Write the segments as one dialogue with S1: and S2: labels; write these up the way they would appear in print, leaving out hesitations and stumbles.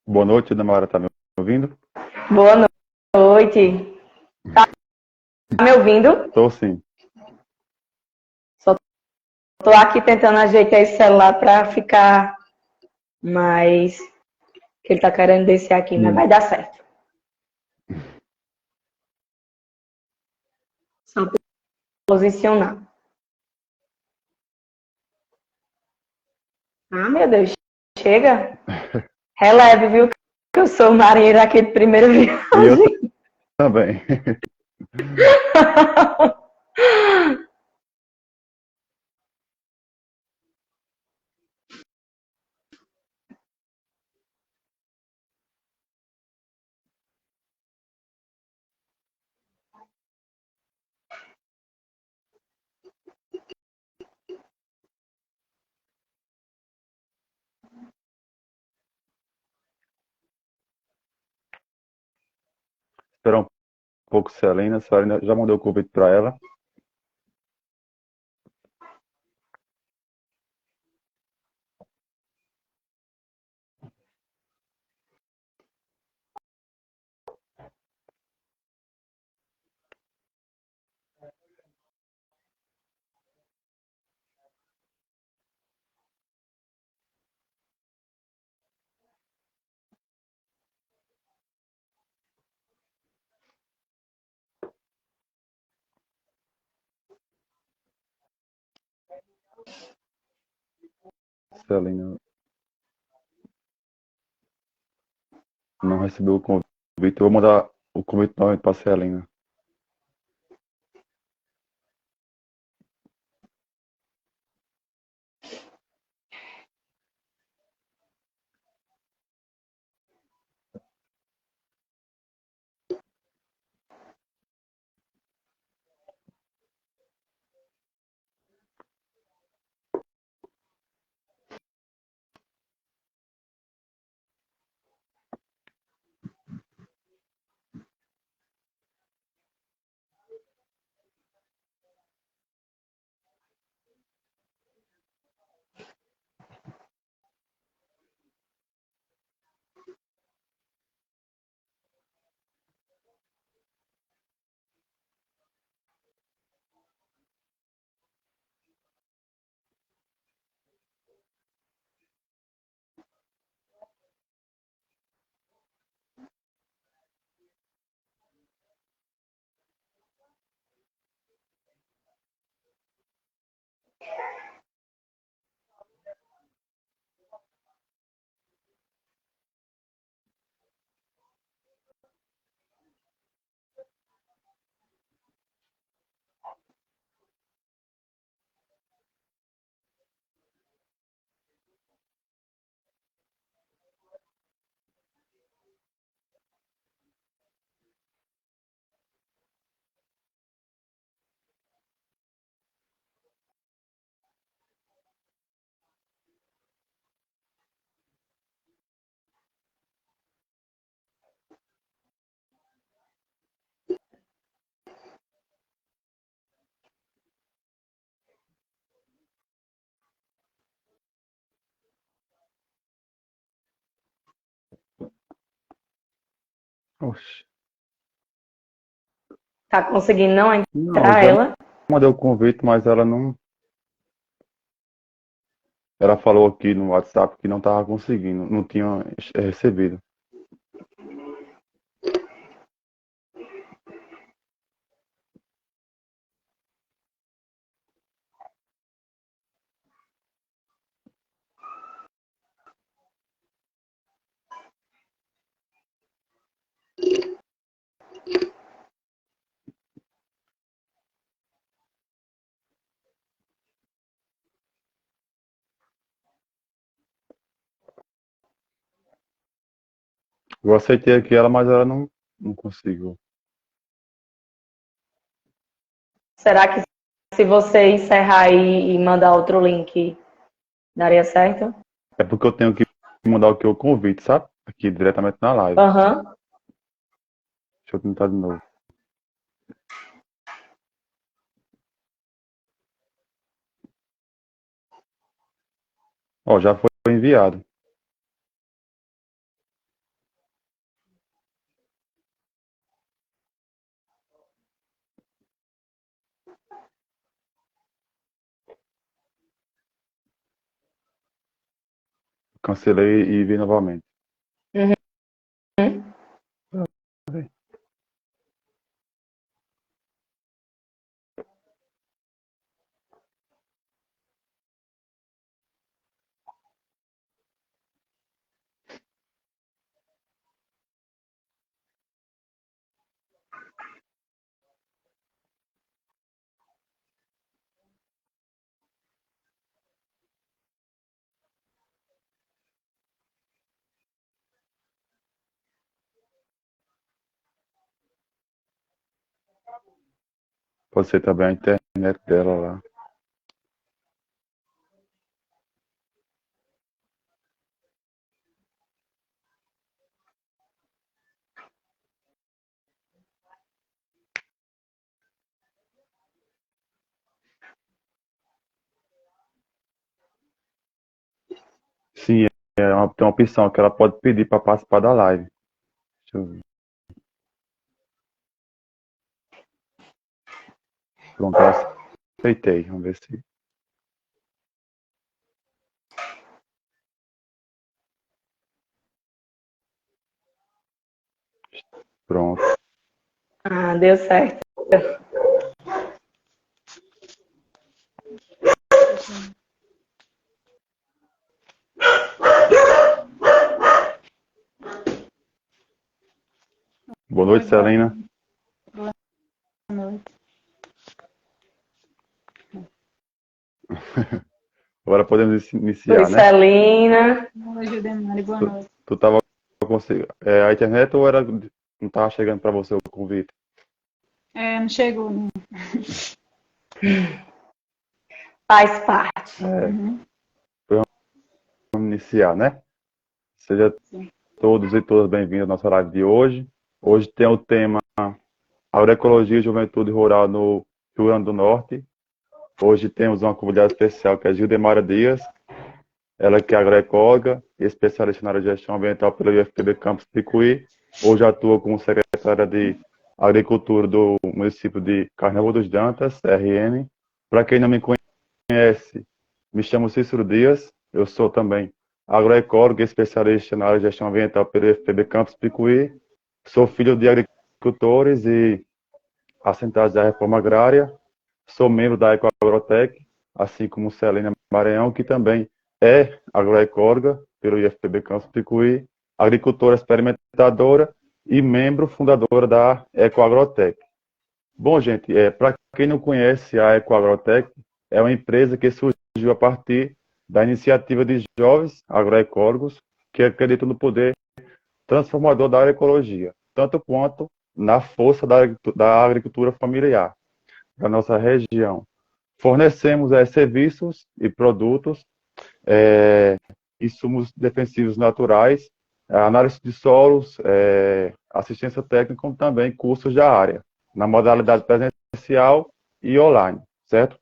S1: Boa noite, Ana Mara, tá me ouvindo?
S2: Boa noite. Tá me ouvindo?
S1: Tô sim.
S2: Só tô aqui tentando ajeitar esse celular para ficar mais. Que ele tá querendo descer aqui, mas
S1: Hum.
S2: vai dar certo. Só posicionar. Ah, meu Deus. Chega. Releve, viu? Que eu sou marinheiro aqui de primeira
S1: E eu
S2: viagem.
S1: também. Esperar um pouco, Celina. A senhora já mandou o convite para ela. Celina não recebeu o convite. Eu vou mandar o convite novamente para a Celina. Oxe.
S2: Tá conseguindo não
S1: Não, eu
S2: entrar
S1: já
S2: ela?
S1: mandei o convite, mas ela não. Ela falou aqui no WhatsApp que não estava conseguindo, não tinha recebido. Eu aceitei aqui ela, mas ela não conseguiu.
S2: Será que se você encerrar aí e mandar outro link, daria certo?
S1: É porque eu tenho que mandar aqui o convite, sabe? Aqui diretamente na live.
S2: Aham.
S1: Deixa eu tentar de novo. Ó, já foi enviado. Cancelei e vi novamente.
S2: Uhum.
S1: Pode ser também a internet dela lá. Sim, tem uma opção que ela pode pedir para participar da live. Deixa eu ver. Pronto, eu aceitei. Vamos ver se. Pronto.
S2: Ah, deu certo.
S1: Boa noite,
S3: Oi,
S1: Celina.
S3: boa noite.
S1: Agora podemos
S2: Oi,
S1: iniciar, né?
S2: Celina.
S3: Oi, Judemari, boa
S1: Tu,
S3: noite.
S1: tu tava conseguindo. A internet ou era. Não tava chegando para você o convite?
S3: Não chegou, não.
S2: Faz parte.
S1: É,
S3: Uhum,
S1: vamos iniciar, né? Seja
S3: sim.
S1: todos e todas bem-vindos à nossa live de hoje. Hoje tem o tema Agroecologia e Juventude Rural no Rio Grande do Norte. Hoje temos uma convidada especial que é Gildemara Dias. Ela que é agroecóloga e especialista na área de gestão ambiental pelo IFPB Campus Picuí. Hoje atua como secretária de Agricultura do município de Carnaval dos Dantas, RN. Para quem não me conhece, me chamo Cícero Dias. Eu sou também agroecólogo e especialista na área de gestão ambiental pelo IFPB Campus Picuí. Sou filho de agricultores e assentados da reforma agrária. Sou membro da EcoAgrotec, assim como Celina Maranhão, que também é agroecóloga pelo IFPB Campus Picuí, agricultora experimentadora e membro fundadora da EcoAgrotec. Bom, gente, para quem não conhece a EcoAgrotec, é uma empresa que surgiu a partir da iniciativa de jovens agroecólogos que acreditam no poder transformador da agroecologia, tanto quanto na força da agricultura familiar da nossa região. Fornecemos serviços e produtos, insumos defensivos naturais, análise de solos, assistência técnica, como também cursos da área, na modalidade presencial e online, certo?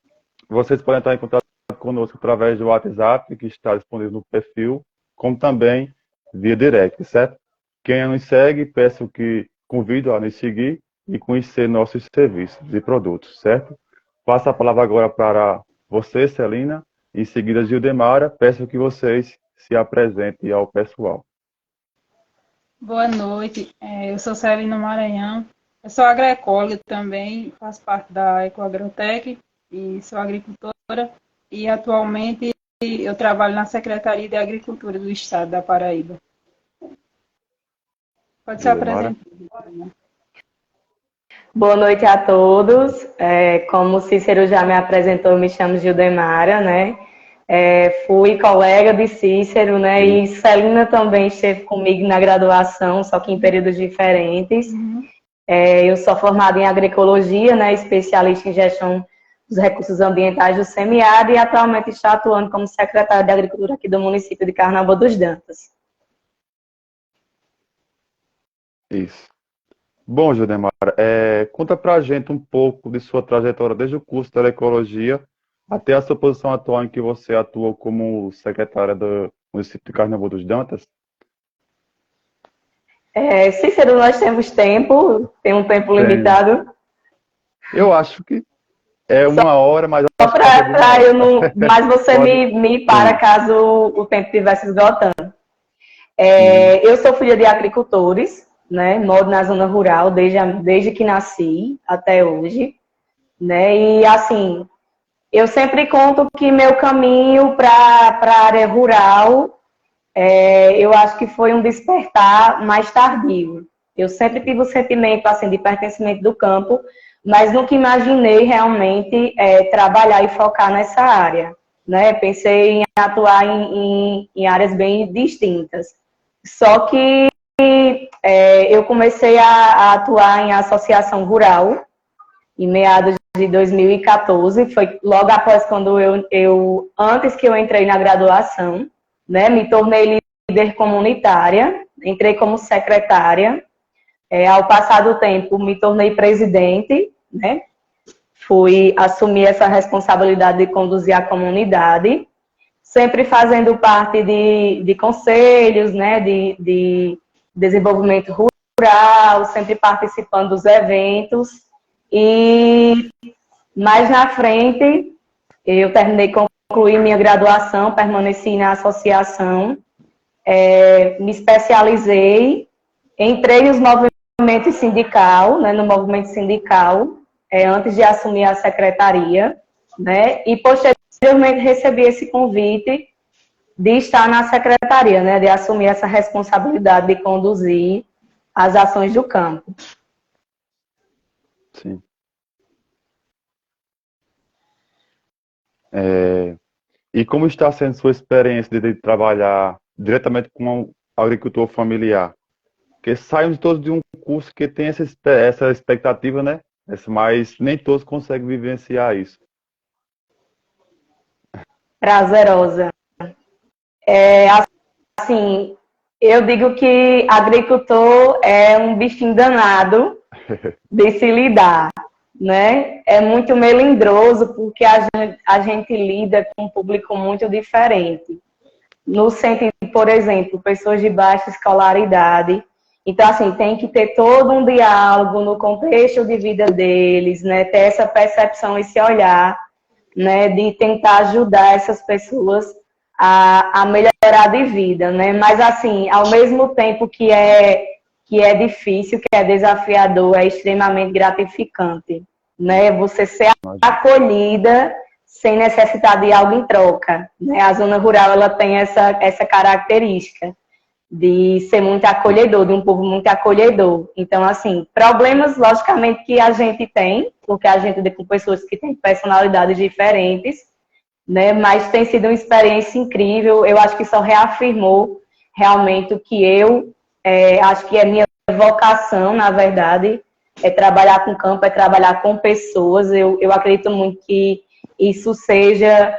S1: Vocês podem estar em contato conosco através do WhatsApp, que está disponível no perfil, como também via direct, certo? Quem nos segue, peço que convido a nos seguir e conhecer nossos serviços e produtos, certo? Passo a palavra agora para você, Celina, e em seguida Gildemara. Peço que vocês se apresentem ao pessoal.
S3: Boa noite. Eu sou Celina Maranhão. Eu sou agroecóloga também, faço parte da EcoAgrotec e sou agricultora. E atualmente eu trabalho na Secretaria de Agricultura do Estado da Paraíba. Pode se
S1: Gildemara.
S3: apresentar.
S2: Boa noite a todos. Como o Cícero já me apresentou, eu me chamo Gildemara, né? Fui colega de Cícero, né? E Celina também esteve comigo na graduação, só que em períodos diferentes.
S3: Uhum.
S2: Eu sou formada em agroecologia, né? Especialista em gestão dos recursos ambientais do SEMIAD e atualmente estou atuando como secretária de Agricultura aqui do município de Carnaval dos Dantas.
S1: Isso. Bom, Gildemara, conta pra gente um pouco de sua trajetória desde o curso de Ecologia até a sua posição atual em que você atua como secretária do município de Carnaval dos Dantas.
S2: Cícero, nós temos tempo, tem um tempo
S1: Tem.
S2: limitado.
S1: Eu acho que É 1 hora, mas
S2: Só
S1: acho que passa de uma
S2: para
S1: hora.
S2: eu não. Mas você
S1: Pode.
S2: me para
S1: Sim.
S2: caso o tempo estivesse esgotando.
S1: Uhum.
S2: Eu sou filha de agricultores, né? Moro na zona rural desde que nasci até hoje, né? E assim, eu sempre conto que meu caminho para a área rural, eu acho que foi um despertar mais tardio. Eu sempre tive o sentimento assim de pertencimento do campo, mas nunca imaginei realmente trabalhar e focar nessa área, né? Pensei em atuar em áreas bem distintas. Só que eu comecei a atuar em associação rural em meados de 2014, foi logo após quando antes que eu entrei na graduação, né, me tornei líder comunitária, entrei como secretária, ao passar do tempo me tornei presidente, né, fui assumir essa responsabilidade de conduzir a comunidade, sempre fazendo parte de conselhos, né, de desenvolvimento rural, sempre participando dos eventos. E mais na frente, eu concluí minha graduação, permaneci na associação, me especializei, entrei nos movimentos sindical, né, no movimento sindical, antes de assumir a secretaria, né, e posteriormente recebi esse convite de estar na secretaria, né, de assumir essa responsabilidade de conduzir as ações do campo.
S1: Sim. E como está sendo sua experiência de trabalhar diretamente com um agricultor familiar? Porque saímos todos de um curso que tem essa expectativa, né? Mas nem todos conseguem vivenciar isso.
S2: Prazerosa. Assim, eu digo que agricultor é um bichinho danado de se lidar, né? É muito melindroso porque a gente lida com um público muito diferente. No sentido, por exemplo, pessoas de baixa escolaridade. Então, assim, tem que ter todo um diálogo no contexto de vida deles, né? Ter essa percepção, esse olhar, né? De tentar ajudar essas pessoas a melhorar de vida, né? Mas, assim, ao mesmo tempo que é difícil, que é desafiador, é extremamente gratificante, né? Você ser
S1: Imagino.
S2: acolhida sem necessitar de algo em troca, né? A zona rural, ela tem essa característica de ser muito acolhedor, de um povo muito acolhedor. Então, assim, problemas, logicamente, que a gente tem, porque a gente lida com pessoas que têm personalidades diferentes, né? Mas tem sido uma experiência incrível. Eu acho que só reafirmou realmente o que acho que é minha vocação, na verdade, é trabalhar com campo, é trabalhar com pessoas. Eu acredito muito que isso seja,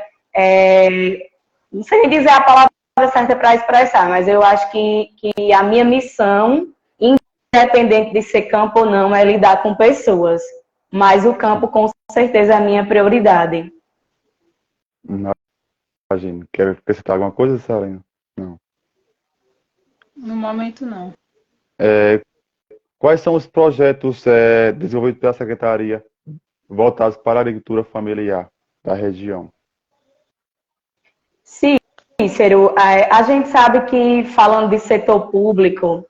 S2: não sei nem dizer a palavra certa para expressar, mas eu acho que a minha missão, independente de ser campo ou não, é lidar com pessoas. Mas o campo, com certeza, é a minha prioridade.
S1: Imagino. Quer acrescentar alguma coisa, Salena? Não.
S3: No momento, não.
S1: Quais são os projetos desenvolvidos pela Secretaria voltados para a agricultura familiar da região?
S2: Cícero, a gente sabe que, falando de setor público,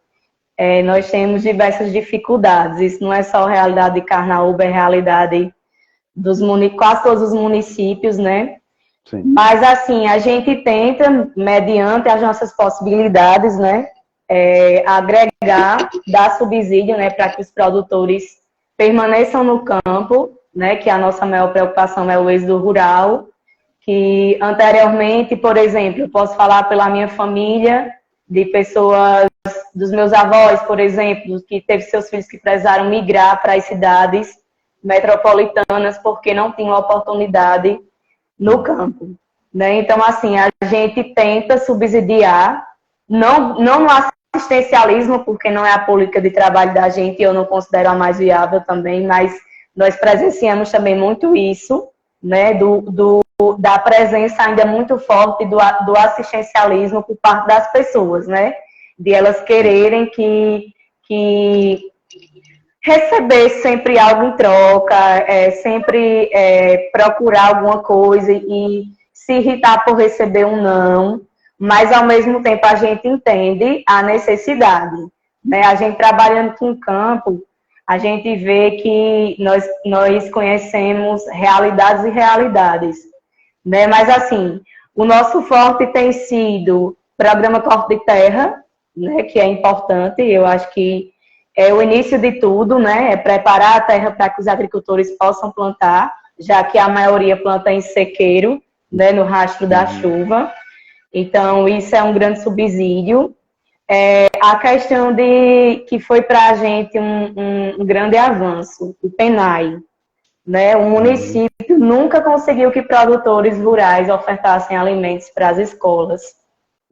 S2: nós temos diversas dificuldades. Isso não é só a realidade de Carnaúba, é a realidade dos quase todos os municípios, né?
S1: Sim.
S2: Mas, assim, a gente tenta, mediante as nossas possibilidades, né, agregar, dar subsídio, né, para que os produtores permaneçam no campo, né, que a nossa maior preocupação é o êxodo rural, que anteriormente, por exemplo, eu posso falar pela minha família, de pessoas, dos meus avós, por exemplo, que teve seus filhos que precisaram migrar para as cidades metropolitanas porque não tinham oportunidade no campo, né? Então, assim, a gente tenta subsidiar, não no assistencialismo, porque não é a política de trabalho da gente, eu não considero a mais viável também, mas nós presenciamos também muito isso, né? Da presença ainda muito forte do assistencialismo por parte das pessoas, né? De elas quererem que receber sempre algo em troca, sempre procurar alguma coisa e se irritar por receber um não, mas ao mesmo tempo a gente entende a necessidade, né? A gente trabalhando com o campo, a gente vê que nós conhecemos realidades e realidades, né? Mas assim, o nosso forte tem sido o programa Corte de Terra, né? Que é importante, eu acho que é o início de tudo, né? É preparar a terra para que os agricultores possam plantar, já que a maioria planta em sequeiro, né? No rastro da chuva. Então, isso é um grande subsídio. A questão que foi para a gente um grande avanço, o PENAI, né? O município nunca conseguiu que produtores rurais ofertassem alimentos para as escolas.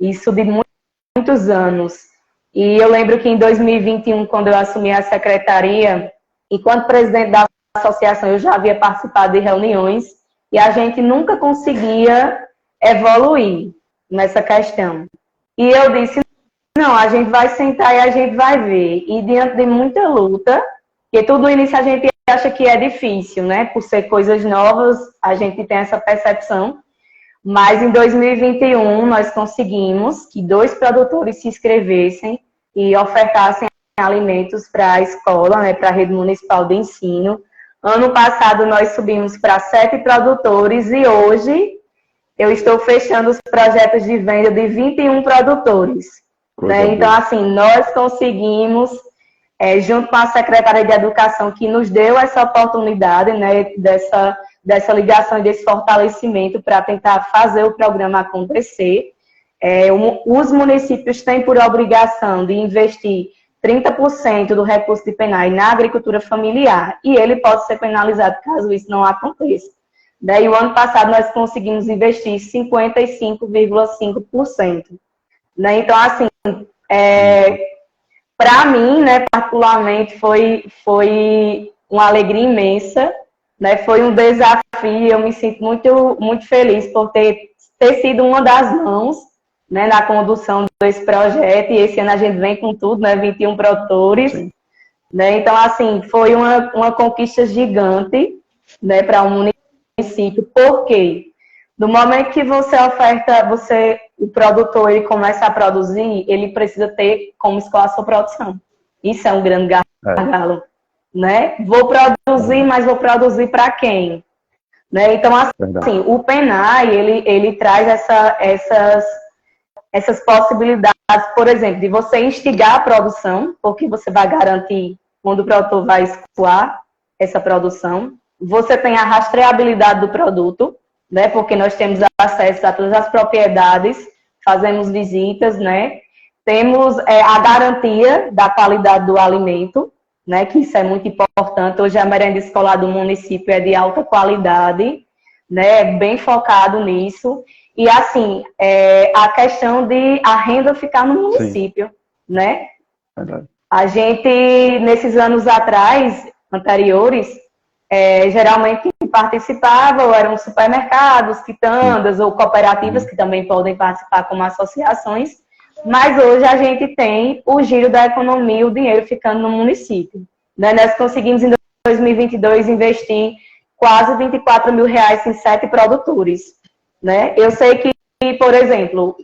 S2: Isso de muitos anos. E eu lembro que em 2021, quando eu assumi a secretaria, enquanto presidente da associação, eu já havia participado de reuniões e a gente nunca conseguia evoluir nessa questão. E eu disse, não, a gente vai sentar e a gente vai ver. E diante de muita luta, porque tudo no início a gente acha que é difícil, né? Por ser coisas novas, a gente tem essa percepção. Mas em 2021, nós conseguimos que 2 produtores se inscrevessem e ofertassem alimentos para a escola, né, para a rede municipal de ensino. Ano passado, nós subimos para 7 produtores e hoje eu estou fechando os projetos de venda de 21 produtores. Né? Então, assim, nós conseguimos, junto com a Secretaria de Educação, que nos deu essa oportunidade, né, dessa ligação e desse fortalecimento para tentar fazer o programa acontecer. Os municípios têm por obrigação de investir 30% do recurso de PENAI na agricultura familiar e ele pode ser penalizado caso isso não aconteça. Daí, o ano passado, nós conseguimos investir 55,5%. Né? Então, assim, para mim, né, particularmente, foi uma alegria imensa, né? Foi um desafio, eu me sinto muito, muito feliz por ter sido uma das mãos, né, na condução desse projeto, e esse ano a gente vem com tudo, né, 21 produtores, né? Então, assim, foi uma conquista gigante, né, para o município. Por quê? No momento que você oferta, o produtor ele começa a produzir, ele precisa ter como escoar a sua produção. Isso é um grande gargalo, né? Vou produzir, mas vou produzir para quem? Né? Então, assim, o PENAI, ele traz essas possibilidades, por exemplo, de você instigar a produção, porque você vai garantir quando o produtor vai escoar essa produção. Você tem a rastreabilidade do produto, né? Porque nós temos acesso a todas as propriedades, fazemos visitas, né? Temos a garantia da qualidade do alimento, né? Que isso é muito importante. Hoje a merenda escolar do município é de alta qualidade, né? Bem focado nisso. E assim, a questão de a renda ficar no município, né?
S1: Verdade.
S2: A gente, nesses anos anteriores, geralmente quem participava ou eram supermercados, quitandas ou cooperativas que também podem participar como associações, mas hoje a gente tem o giro da economia, o dinheiro ficando no município. Né? Nós conseguimos em 2022 investir quase 24 mil reais em 7 produtores. Né? Eu sei que, por exemplo,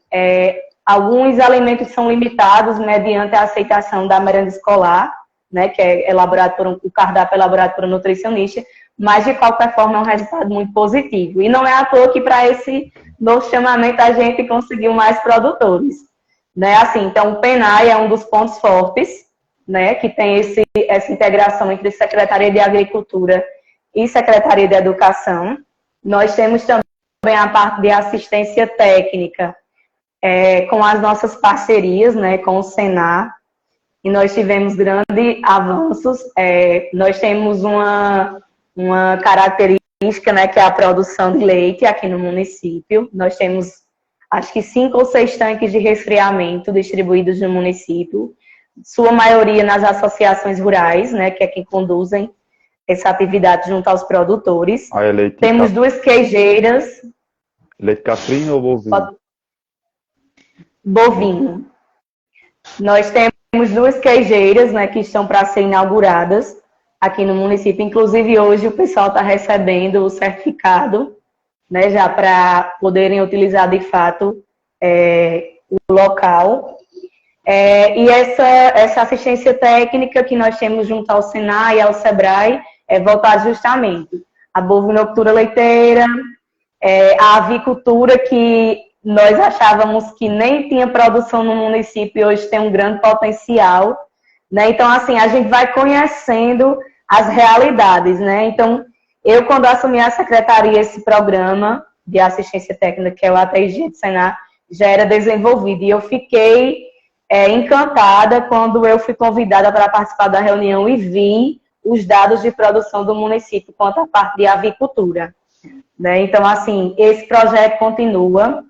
S2: alguns alimentos são limitados mediante a aceitação da merenda escolar, né, que é elaborado o cardápio é elaborado por um nutricionista, mas de qualquer forma é um resultado muito positivo. E não é à toa que para esse novo chamamento a gente conseguiu mais produtores. Né? Assim, então o PENAI é um dos pontos fortes, né, que tem essa integração entre Secretaria de Agricultura e Secretaria de Educação. Nós temos também a parte de assistência técnica com as nossas parcerias, né, com o Senar, e nós tivemos grandes avanços. Nós temos uma característica, né, que é a produção de leite aqui no município. Nós temos, acho que 5 ou 6 tanques de resfriamento distribuídos no município, sua maioria nas associações rurais, né, que é quem conduzem essa atividade junto aos produtores. Temos 2 queijeiras.
S1: Leite caprino ou bovino?
S2: Bovino. Nós temos 2 queijeiras, né, que estão para ser inauguradas. aqui no município. Inclusive, hoje o pessoal está recebendo o certificado, né, já para poderem utilizar de fato o local. E essa assistência técnica que nós temos junto ao Senai e ao Sebrae é voltada justamente à bovinocultura leiteira, a avicultura, que nós achávamos que nem tinha produção no município e hoje tem um grande potencial, né? Então, assim, a gente vai conhecendo as realidades, né? Então, eu, quando assumi a secretaria, esse programa de assistência técnica, que é o ATG do Senai, já era desenvolvido. E eu fiquei encantada quando eu fui convidada para participar da reunião e vi os dados de produção do município quanto à parte de avicultura, né? Então, assim, esse projeto continua.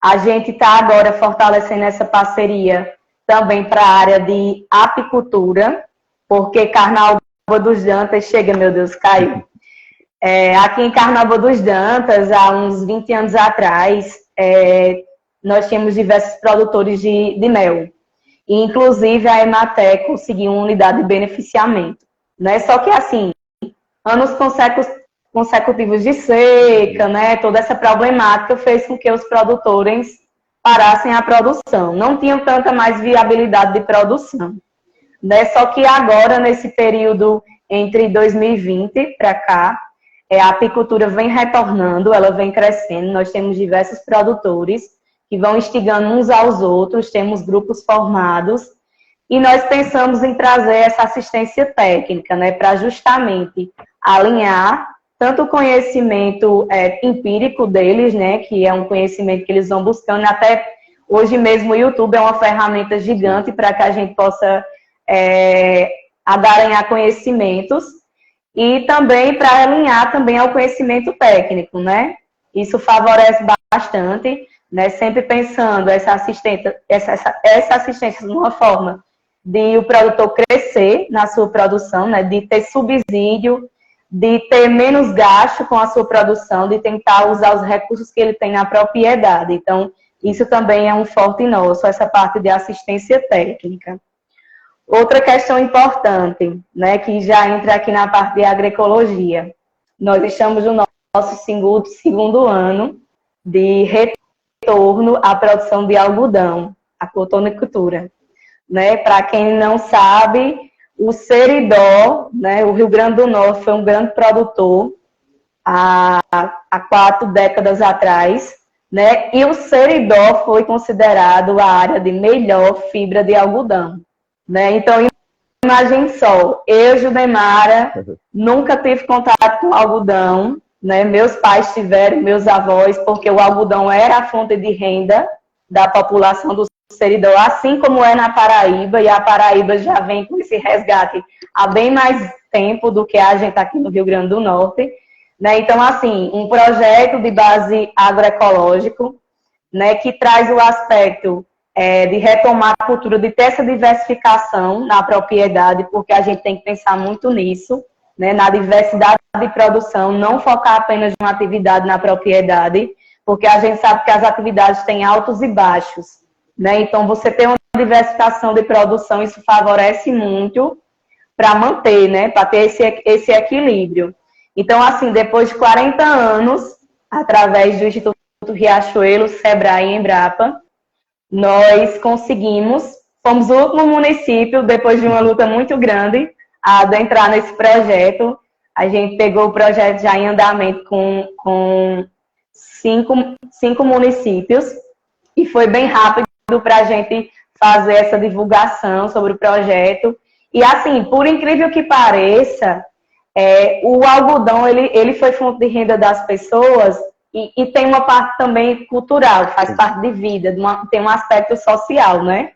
S2: A gente está agora fortalecendo essa parceria também para a área de apicultura, porque Carnaúba dos Dantas, chega, meu Deus, caiu. Aqui em Carnaúba dos Dantas, há uns 20 anos atrás, nós tínhamos diversos produtores de mel. E, inclusive, a Emater conseguiu uma unidade de beneficiamento, né? Só que, assim, anos consecutivos de seca, né? Toda essa problemática fez com que os produtores parassem a produção. Não tinham tanta mais viabilidade de produção, né? Só que agora, nesse período entre 2020 para cá, a apicultura vem retornando, ela vem crescendo. Nós temos diversos produtores que vão instigando uns aos outros, temos grupos formados, e nós pensamos em trazer essa assistência técnica, né, para justamente alinhar tanto o conhecimento empírico deles, né, que é um conhecimento que eles vão buscando, até hoje mesmo o YouTube é uma ferramenta gigante para que a gente possa agaranhar conhecimentos, e também para alinhar também ao conhecimento técnico, né? Isso favorece bastante, né? Sempre pensando essa assistência de uma forma de o produtor crescer na sua produção, né? De ter subsídio, de ter menos gasto com a sua produção, de tentar usar os recursos que ele tem na propriedade. Então, isso também é um forte nosso, essa parte de assistência técnica. Outra questão importante, né, que já entra aqui na parte de agroecologia. Nós estamos no nosso segundo ano de retorno à produção de algodão, a cotonicultura, né? Para quem não sabe, o Seridó, né, o Rio Grande do Norte foi um grande produtor há 4 décadas atrás, né? E o Seridó foi considerado a área de melhor fibra de algodão, né? Então, imagine só, eu, Judemara, nunca tive contato com algodão, né? Meus pais tiveram, meus avós, porque o algodão era a fonte de renda da população do Seridó, assim como é na Paraíba, e a Paraíba já vem com esse resgate há bem mais tempo do que a gente aqui no Rio Grande do Norte, né? Então, assim, um projeto de base agroecológico, né, que traz o aspecto de retomar a cultura, de ter essa diversificação na propriedade, porque a gente tem que pensar muito nisso, né, na diversidade de produção, não focar apenas em uma atividade na propriedade, porque a gente sabe que as atividades têm altos e baixos, né? Então, você ter uma diversificação de produção, isso favorece muito para manter, né, para ter esse equilíbrio. Então, assim, depois de 40 anos, através do Instituto Riachuelo, Sebrae e Embrapa, nós conseguimos, fomos o último município, depois de uma luta muito grande, a adentrar nesse projeto. A gente pegou o projeto já em andamento com cinco municípios, e foi bem rápido para a gente fazer essa divulgação sobre o projeto. E assim, por incrível que pareça, o algodão, ele foi fonte de renda das pessoas, e tem uma parte também cultural, faz parte de vida, tem um aspecto social, né?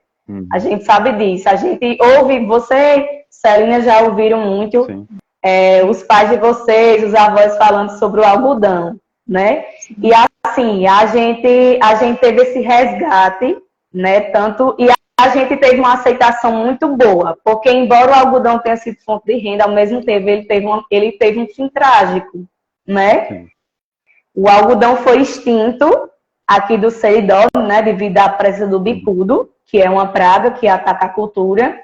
S2: A gente sabe disso. A gente ouve, você, Celina, já ouviram muito os pais de vocês, os avós falando sobre o algodão, né? E assim, a gente teve esse resgate, né? E a gente teve uma aceitação muito boa, porque embora o algodão tenha sido fonte de renda, ao mesmo tempo ele teve um fim trágico, né? Sim. O algodão foi extinto aqui do Seridó, né, devido à presença do bicudo, que é uma praga que ataca a cultura.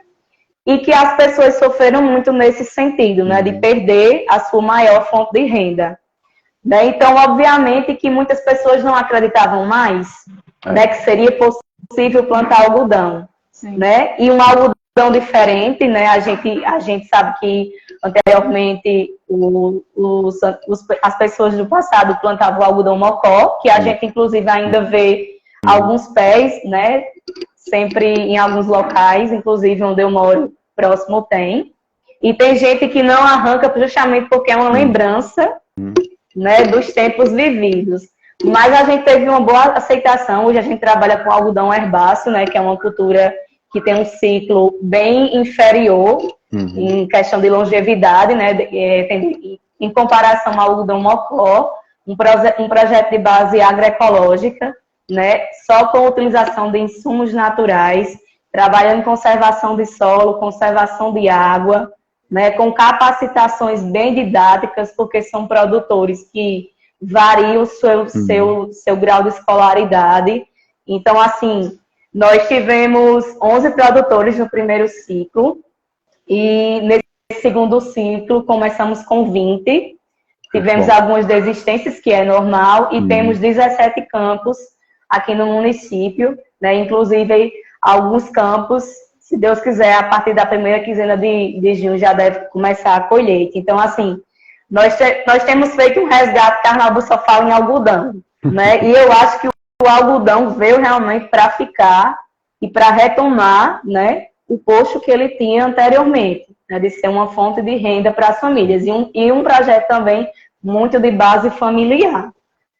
S2: e que as pessoas sofreram muito nesse sentido, né, de perder a sua maior fonte de renda. Né? Então, obviamente que muitas pessoas não acreditavam mais, né, que seria possível plantar algodão. Né? E um algodão diferente, né? A gente sabe que anteriormente as pessoas do passado plantavam o algodão mocó, que a gente inclusive ainda vê alguns pés, né? Sempre em alguns locais, inclusive onde eu moro, próximo tem. E tem gente que não arranca justamente porque é uma lembrança, né, dos tempos vividos. Mas a gente teve uma boa aceitação. Hoje a gente trabalha com algodão herbáceo, né, que é uma cultura que tem um ciclo bem inferior em questão de longevidade, né, em comparação ao algodão mocó, um projeto de base agroecológica, né, só com a utilização de insumos naturais, trabalhando em conservação de solo, conservação de água, né, com capacitações bem didáticas, porque são produtores que variam o seu grau de escolaridade. Então, assim, nós tivemos 11 produtores no primeiro ciclo, e nesse segundo ciclo começamos com 20. Tivemos algumas desistências, que é normal, e temos 17 campos aqui no município, né? Inclusive alguns campos, se Deus quiser, a partir da primeira quinzena de junho já deve começar a colheita. Então, assim, nós temos feito um resgate Carnaval do Sofá em algodão, né? E eu acho que o algodão veio realmente para ficar e para retomar, né, o posto que ele tinha anteriormente, né, de ser uma fonte de renda para as famílias. E um projeto também muito de base familiar,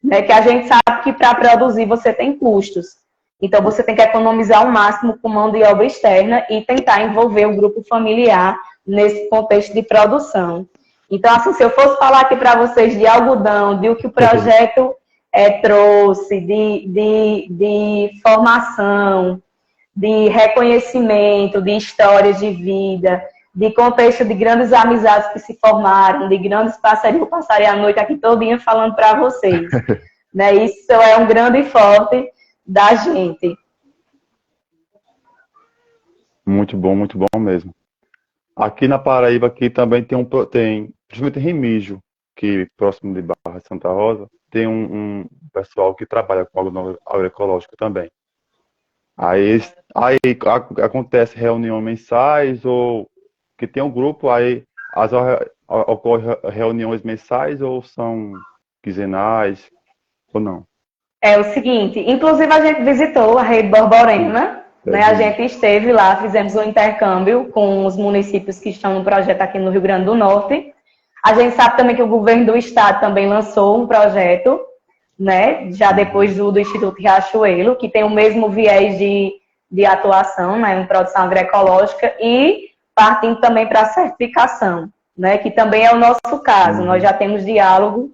S2: né, que a gente sabe que para produzir você tem custos. Então, você tem que economizar ao máximo com mão de obra externa e tentar envolver o grupo familiar nesse contexto de produção. Então, assim, se eu fosse falar aqui para vocês de algodão, de o que o projeto trouxe, de formação, de reconhecimento, de histórias de vida, de contexto de grandes amizades que se formaram, de grandes parcerias, eu passaria a noite aqui todinha falando para vocês. Né? Isso é um grande forte da gente.
S1: Muito bom mesmo. Aqui na Paraíba aqui também principalmente em Remígio, que próximo de Barra Santa Rosa, tem um pessoal que trabalha com algodão agroecológico também. Aí acontece reuniões mensais, ou que tem um grupo, aí ocorrem reuniões mensais ou são quinzenais, ou não?
S2: É o seguinte, inclusive a gente visitou a Rede Borborema, né? A gente esteve lá, fizemos um intercâmbio com os municípios que estão no projeto aqui no Rio Grande do Norte. A gente sabe também que o governo do estado também lançou um projeto, né, já depois do Instituto Riachuelo, que tem o mesmo viés de atuação, né, em produção agroecológica, e partindo também para a certificação, né, que também é o nosso caso. Nós já temos diálogo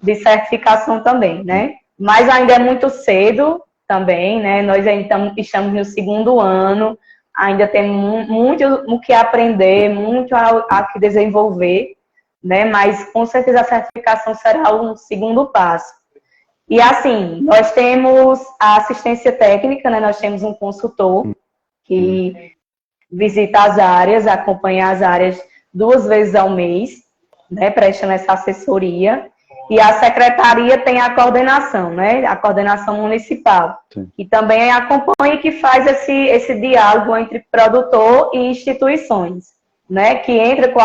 S2: de certificação também, né, mas ainda é muito cedo também, né, nós ainda estamos no segundo ano, ainda tem muito o que aprender, muito a que desenvolver, né, mas com certeza a certificação será um segundo passo. E assim, nós temos a assistência técnica, né? Nós temos um consultor que visita as áreas, acompanha as áreas 2 vezes ao mês, né? Prestando essa assessoria. E a secretaria tem a coordenação, né? A coordenação municipal, que também acompanha e que faz esse diálogo entre produtor e instituições, né? Que entra com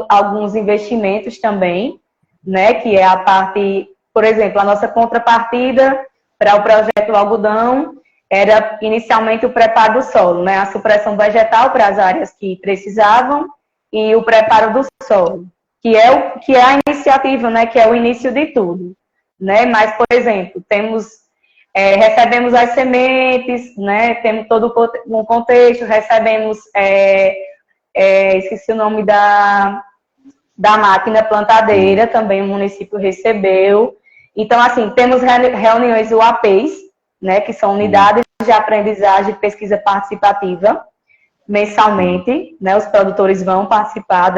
S2: alguns investimentos também, né? Que é a parte... Por exemplo, a nossa contrapartida para o projeto algodão era inicialmente o preparo do solo, né? A supressão vegetal para as áreas que precisavam e o preparo do solo, que é a iniciativa, né? Que é o início de tudo, né? Mas, por exemplo, recebemos as sementes, né? Temos todo um contexto, recebemos, esqueci o nome da máquina plantadeira, também o município recebeu. Então, assim, temos reuniões UAPs, né, que são unidades de aprendizagem e pesquisa participativa, mensalmente, né, os produtores vão participar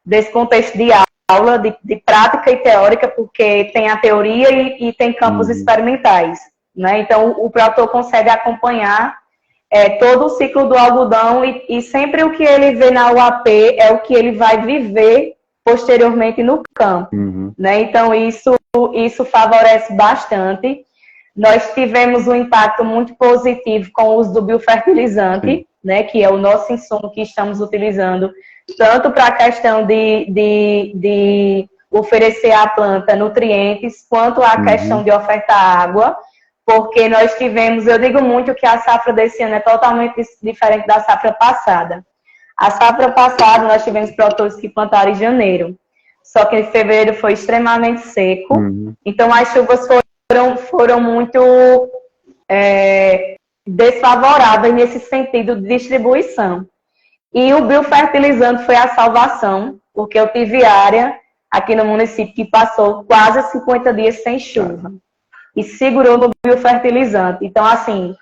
S2: desse contexto de aula, de prática e teórica, porque tem a teoria e tem campos experimentais, né, então o produtor consegue acompanhar todo o ciclo do algodão e sempre o que ele vê na UAP é o que ele vai viver posteriormente no campo, né? Então, isso favorece bastante. Nós tivemos um impacto muito positivo com o uso do biofertilizante, né, que é o nosso insumo que estamos utilizando, tanto para a questão de oferecer à planta nutrientes, quanto a questão de ofertar água, porque nós tivemos, eu digo muito que a safra desse ano é totalmente diferente da safra passada. A safra passada nós tivemos produtores que plantaram em janeiro, só que em fevereiro foi extremamente seco, então as chuvas foram muito desfavoráveis nesse sentido de distribuição. E o biofertilizante foi a salvação, porque eu tive área aqui no município que passou quase 50 dias sem chuva e segurou no biofertilizante. Então, assim,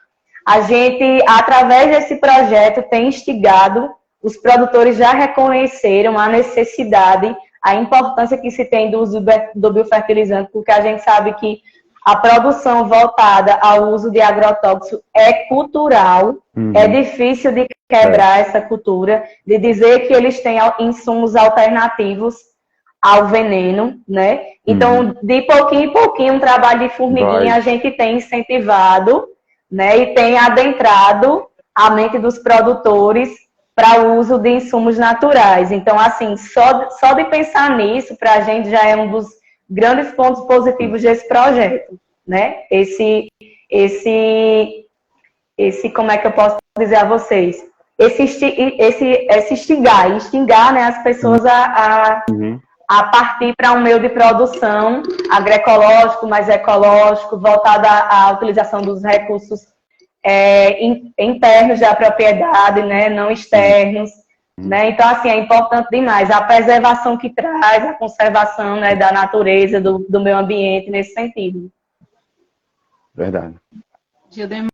S2: a gente, através desse projeto, tem instigado, os produtores já reconheceram a necessidade, a importância que se tem do uso do biofertilizante, porque a gente sabe que a produção voltada ao uso de agrotóxicos é cultural, é difícil de quebrar essa cultura, de dizer que eles têm insumos alternativos ao veneno, né? Então, de pouquinho em pouquinho, um trabalho de formiguinha a gente tem incentivado, né? E tem adentrado a mente dos produtores para o uso de insumos naturais. Então, assim, só de pensar nisso, para a gente já é um dos grandes pontos positivos desse projeto, né? Esse, como é que eu posso dizer a vocês? Esse instigar, né, as pessoas a partir para um meio de produção agroecológico, mais ecológico, voltado à utilização dos recursos internos da propriedade, né, não externos. Né? Então, assim, é importante demais a preservação que traz, a conservação, né, da natureza, do meio ambiente, nesse sentido.
S1: Verdade.
S3: Gildemara,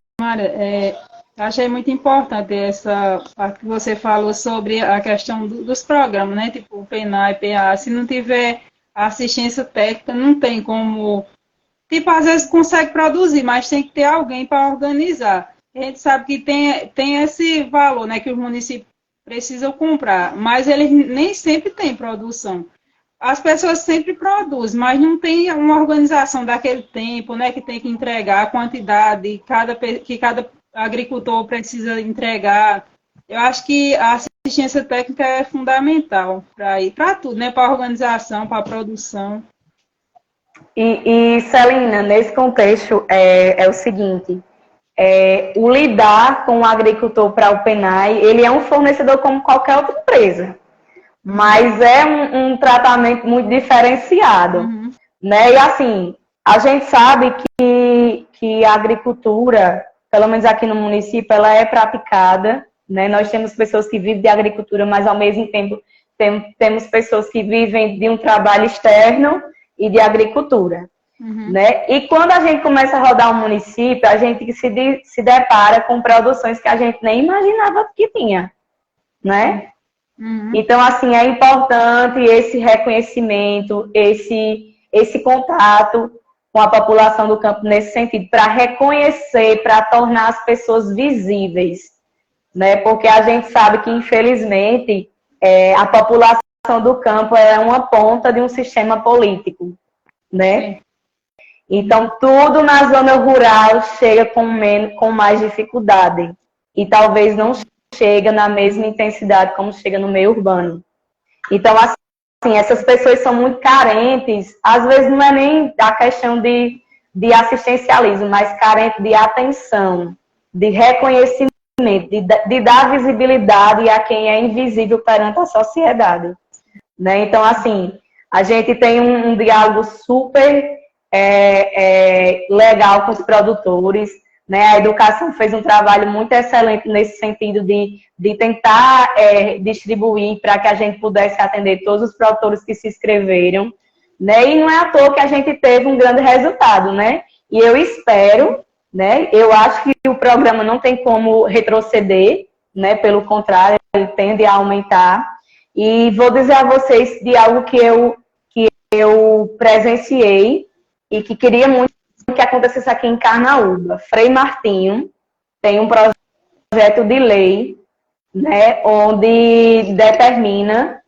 S3: achei muito importante essa parte que você falou sobre a questão dos programas, né? Tipo o PENAI, PA. Se não tiver assistência técnica, não tem como... Tipo, às vezes consegue produzir, mas tem que ter alguém para organizar. A gente sabe que tem esse valor, né, que os municípios precisam comprar, mas eles nem sempre têm produção. As pessoas sempre produzem, mas não tem uma organização daquele tempo, né, que tem que entregar a quantidade que cada agricultor precisa entregar. Eu acho que a assistência técnica é fundamental para tudo, né, para a organização, para a produção.
S2: E Celina, nesse contexto, é o seguinte... o lidar com o agricultor para o PENAI, ele é um fornecedor como qualquer outra empresa, mas é um tratamento muito diferenciado, né? E assim, a gente sabe que a agricultura, pelo menos aqui no município, ela é praticada, né? Nós temos pessoas que vivem de agricultura, mas ao mesmo tempo temos pessoas que vivem de um trabalho externo e de agricultura. Né? E quando a gente começa a rodar um município, a gente se depara com produções que a gente nem imaginava que tinha, né? Então, assim, é importante esse reconhecimento, esse contato com a população do campo nesse sentido, para reconhecer, para tornar as pessoas visíveis, né? Porque a gente sabe que, infelizmente, a população do campo é uma ponta de um sistema político, né? Sim. Então, tudo na zona rural chega com mais dificuldade. E talvez não chega na mesma intensidade como chega no meio urbano. Então, assim, essas pessoas são muito carentes. Às vezes não é nem a questão de assistencialismo, mas carente de atenção, de reconhecimento, de dar visibilidade a quem é invisível perante a sociedade. Né? Então, assim, a gente tem um diálogo super... legal com os produtores, né? A educação fez um trabalho muito excelente nesse sentido de tentar distribuir para que a gente pudesse atender todos os produtores que se inscreveram, né? E não é à toa que a gente teve um grande resultado, né? E eu espero, né? Eu acho que o programa não tem como retroceder, né? Pelo contrário, ele tende a aumentar. E vou dizer a vocês de algo que eu presenciei e que queria muito que acontecesse aqui em Carnaúba. Frei Martinho tem um projeto projeto de lei, né, onde determina,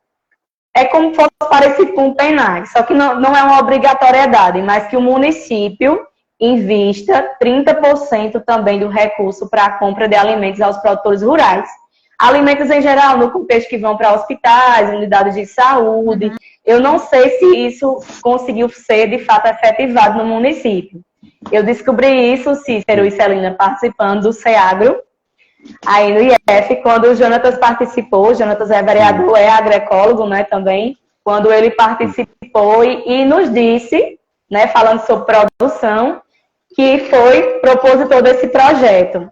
S2: é como se fosse parecido com o PENAC, só que não é uma obrigatoriedade, mas que o município invista 30% também do recurso para a compra de alimentos aos produtores rurais. Alimentos em geral, no contexto que vão para hospitais, unidades de saúde. Eu não sei se isso conseguiu ser, de fato, efetivado no município. Eu descobri isso, Cícero e Celina, participando do CEAGRO, aí no IF, quando o Jonatas participou. O Jonatas é vereador, é agroecólogo, né, também. Quando ele participou e nos disse, né, falando sobre produção, que foi propositor desse projeto.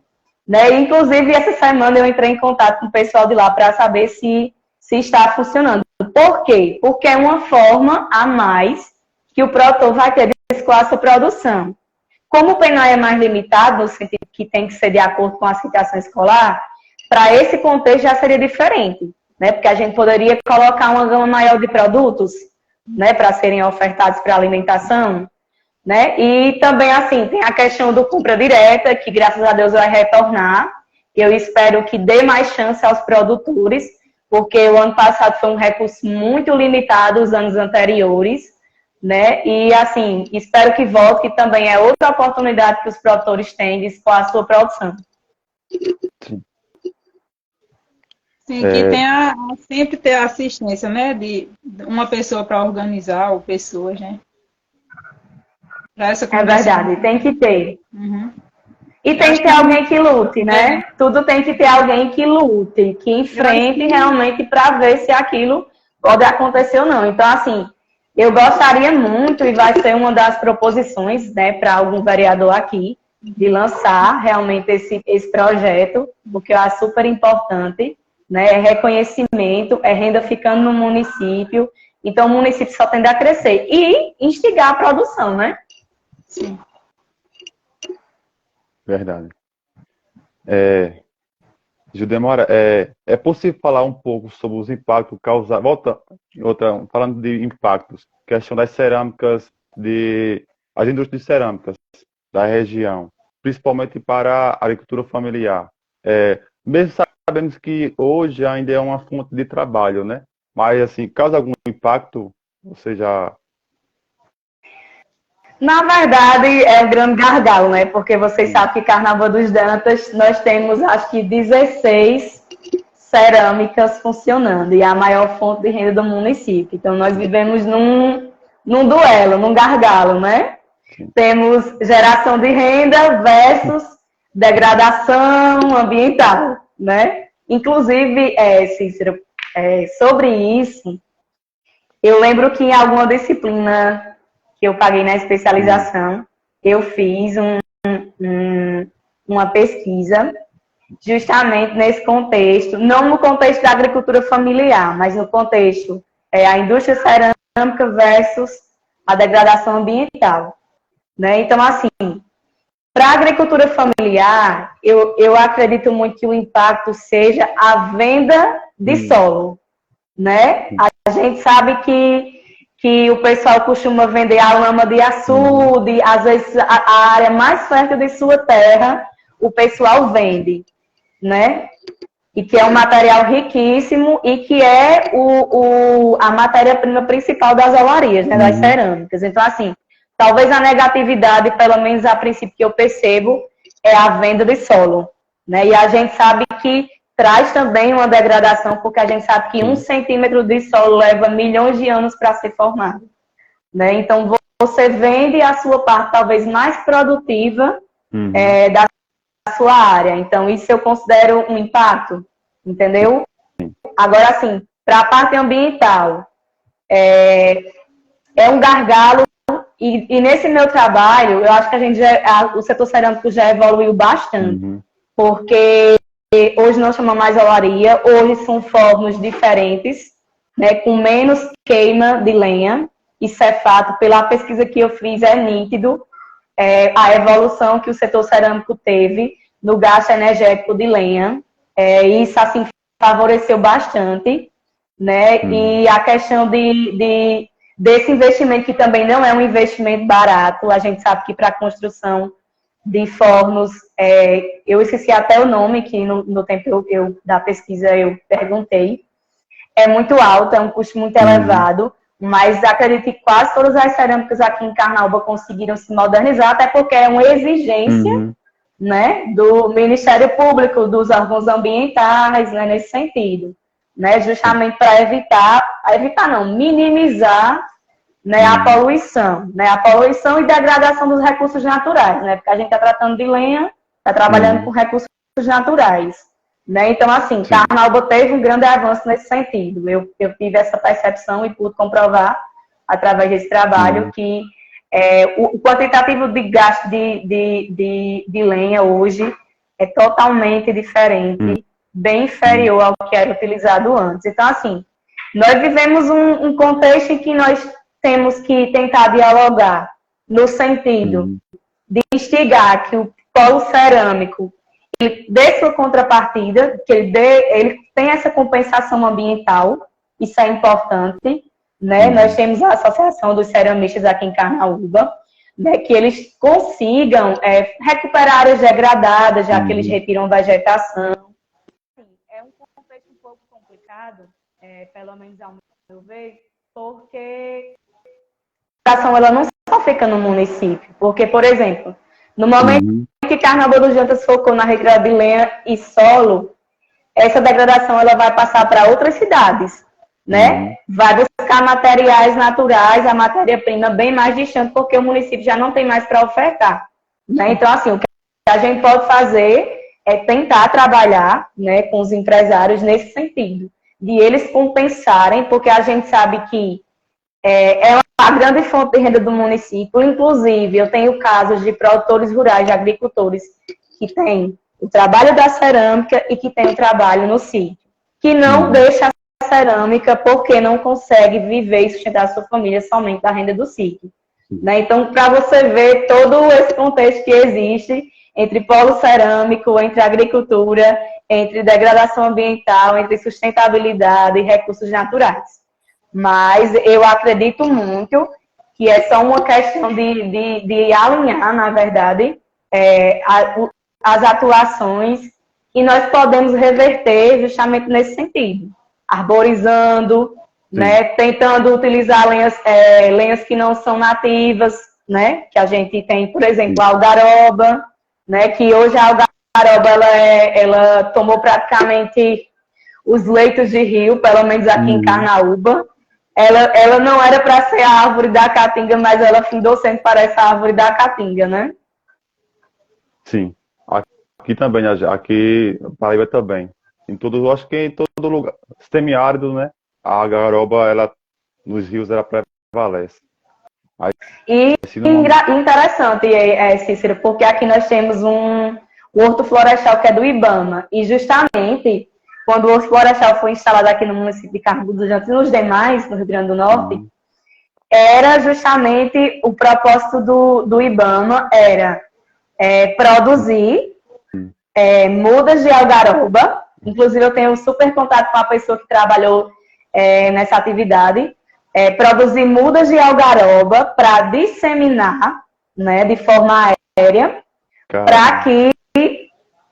S2: Né? Inclusive, essa semana eu entrei em contato com o pessoal de lá para saber se está funcionando. Por quê? Porque é uma forma a mais que o produtor vai ter de escoar a sua produção. Como o PENAI é mais limitado, no sentido que tem que ser de acordo com a situação escolar, para esse contexto já seria diferente, né? Porque a gente poderia colocar uma gama maior de produtos, né, para serem ofertados para alimentação, né? E também, assim, tem a questão do compra direta, que graças a Deus vai retornar. Eu espero que dê mais chance aos produtores, porque o ano passado foi um recurso muito limitado, os anos anteriores, né? E, assim, espero que volte, que também é outra oportunidade que os produtores têm de expor a sua produção.
S3: Sim, que tenha, sempre ter assistência, né? De uma pessoa para organizar, ou pessoas, né?
S2: É verdade, tem que ter.
S3: Uhum.
S2: E tem que ter alguém que lute, né? Tudo tem que ter alguém que lute, que enfrente realmente para ver se aquilo pode acontecer ou não. Então, assim, eu gostaria muito, e vai ser uma das proposições, né, para algum vereador aqui, de lançar realmente esse projeto, porque eu acho super importante, né? É reconhecimento, é renda ficando no município, então o município só tende a crescer. E instigar a produção, né?
S3: Sim.
S1: Verdade. Judemara, é possível falar um pouco sobre os impactos causados, falando de impactos, questão das cerâmicas, as indústrias de cerâmicas da região, principalmente para a agricultura familiar. Mesmo sabemos que hoje ainda é uma fonte de trabalho, né? Mas, assim, causa algum impacto, ou seja...
S2: Na verdade, é um grande gargalo, né? Porque vocês sabem que Carnaval dos Dantas, nós temos, acho que, 16 cerâmicas funcionando, e é a maior fonte de renda do município. Então, nós vivemos num duelo, num gargalo, né? Sim. Temos geração de renda versus degradação ambiental, né? Inclusive, Cícero, sobre isso, eu lembro que em alguma disciplina que eu paguei na especialização, eu fiz uma pesquisa justamente nesse contexto, não no contexto da agricultura familiar, mas no contexto a indústria cerâmica versus a degradação ambiental. Né? Então, assim, para a agricultura familiar, eu acredito muito que o impacto seja a venda de solo. Né? A gente sabe que o pessoal costuma vender a lama de açude, às vezes a área mais fértil de sua terra, o pessoal vende, né? E que é um material riquíssimo e que é a matéria-prima principal das olarias, né? Das cerâmicas. Então, assim, talvez a negatividade, pelo menos a princípio que eu percebo, é a venda de solo, né? E a gente sabe que traz também uma degradação, porque a gente sabe que 1 centímetro de solo leva milhões de anos para ser formado. Né? Então, você vende a sua parte talvez mais produtiva da sua área. Então, isso eu considero um impacto, entendeu? Agora, assim, para a parte ambiental, é um gargalo, e nesse meu trabalho, eu acho que o setor cerâmico já evoluiu bastante, porque hoje não chama mais olaria, hoje são fornos diferentes, né, com menos queima de lenha. Isso é fato, pela pesquisa que eu fiz é nítido a evolução que o setor cerâmico teve no gasto energético de lenha. Isso, assim, favoreceu bastante, né? E a questão desse investimento, que também não é um investimento barato, a gente sabe que para a construção de fornos, eu esqueci até o nome, que no tempo da pesquisa eu perguntei, é muito alto, é um custo muito elevado, mas acredito que quase todas as cerâmicas aqui em Carnaúba conseguiram se modernizar, até porque é uma exigência, né, do Ministério Público, dos órgãos ambientais, né, nesse sentido, né, justamente para minimizar, né, a poluição e degradação dos recursos naturais, né, porque a gente está tratando de lenha, está trabalhando com recursos naturais, né, então assim, Carnaúba teve um grande avanço nesse sentido, eu tive essa percepção e pude comprovar, através desse trabalho, que o quantitativo de gasto de lenha hoje é totalmente diferente, bem inferior ao que era utilizado antes. Então, assim, nós vivemos um contexto em que nós temos que tentar dialogar no sentido de instigar que o polo cerâmico ele dê sua contrapartida, que ele tem essa compensação ambiental, isso é importante, né? Nós temos a Associação dos Ceramistas aqui em Carnaúba, né, que eles consigam recuperar áreas degradadas, já que eles retiram vegetação. É um contexto um pouco complicado, pelo menos ao meu ver, porque a educação ela não só fica no município, porque, por exemplo, no momento que Carnaúba dos Jantas focou na retirada de lenha e solo, essa degradação ela vai passar para outras cidades, né? Vai buscar materiais naturais, a matéria-prima bem mais distante, porque o município já não tem mais para ofertar, né? Então, assim, o que a gente pode fazer é tentar trabalhar, né, com os empresários nesse sentido, de eles compensarem, porque a gente sabe que é uma grande fonte de renda do município. Inclusive, eu tenho casos de produtores rurais, de agricultores, que têm o trabalho da cerâmica e que tem o trabalho no sítio, que não deixa a cerâmica porque não consegue viver e sustentar a sua família somente da renda do sítio. Né? Então, para você ver todo esse contexto que existe entre polo cerâmico, entre agricultura, entre degradação ambiental, entre sustentabilidade e recursos naturais. Mas eu acredito muito que é só uma questão de alinhar, na verdade, as atuações e nós podemos reverter justamente nesse sentido, arborizando, né, tentando utilizar lenhas que não são nativas, né, que a gente tem, por exemplo, a algaroba, né, que hoje a algaroba ela tomou praticamente os leitos de rio, pelo menos aqui em Carnaúba. Ela não era para ser a árvore da caatinga, mas ela findou sendo para essa árvore da caatinga, né?
S1: Sim. Aqui também, aqui Paraíba também. Acho que em todo lugar, semiárido, né? A garoba, ela, nos rios, ela prevalece.
S2: E interessante, Cícero, porque aqui nós temos um horto florestal que é do IBAMA, e justamente quando o horto florestal foi instalado aqui no município de Carnaúba dos Jantas e nos demais, no Rio Grande do Norte, era justamente o propósito do IBAMA, era produzir mudas de algaroba. Inclusive, eu tenho um super contato com a pessoa que trabalhou nessa atividade. Produzir mudas de algaroba para disseminar, né, de forma aérea, para que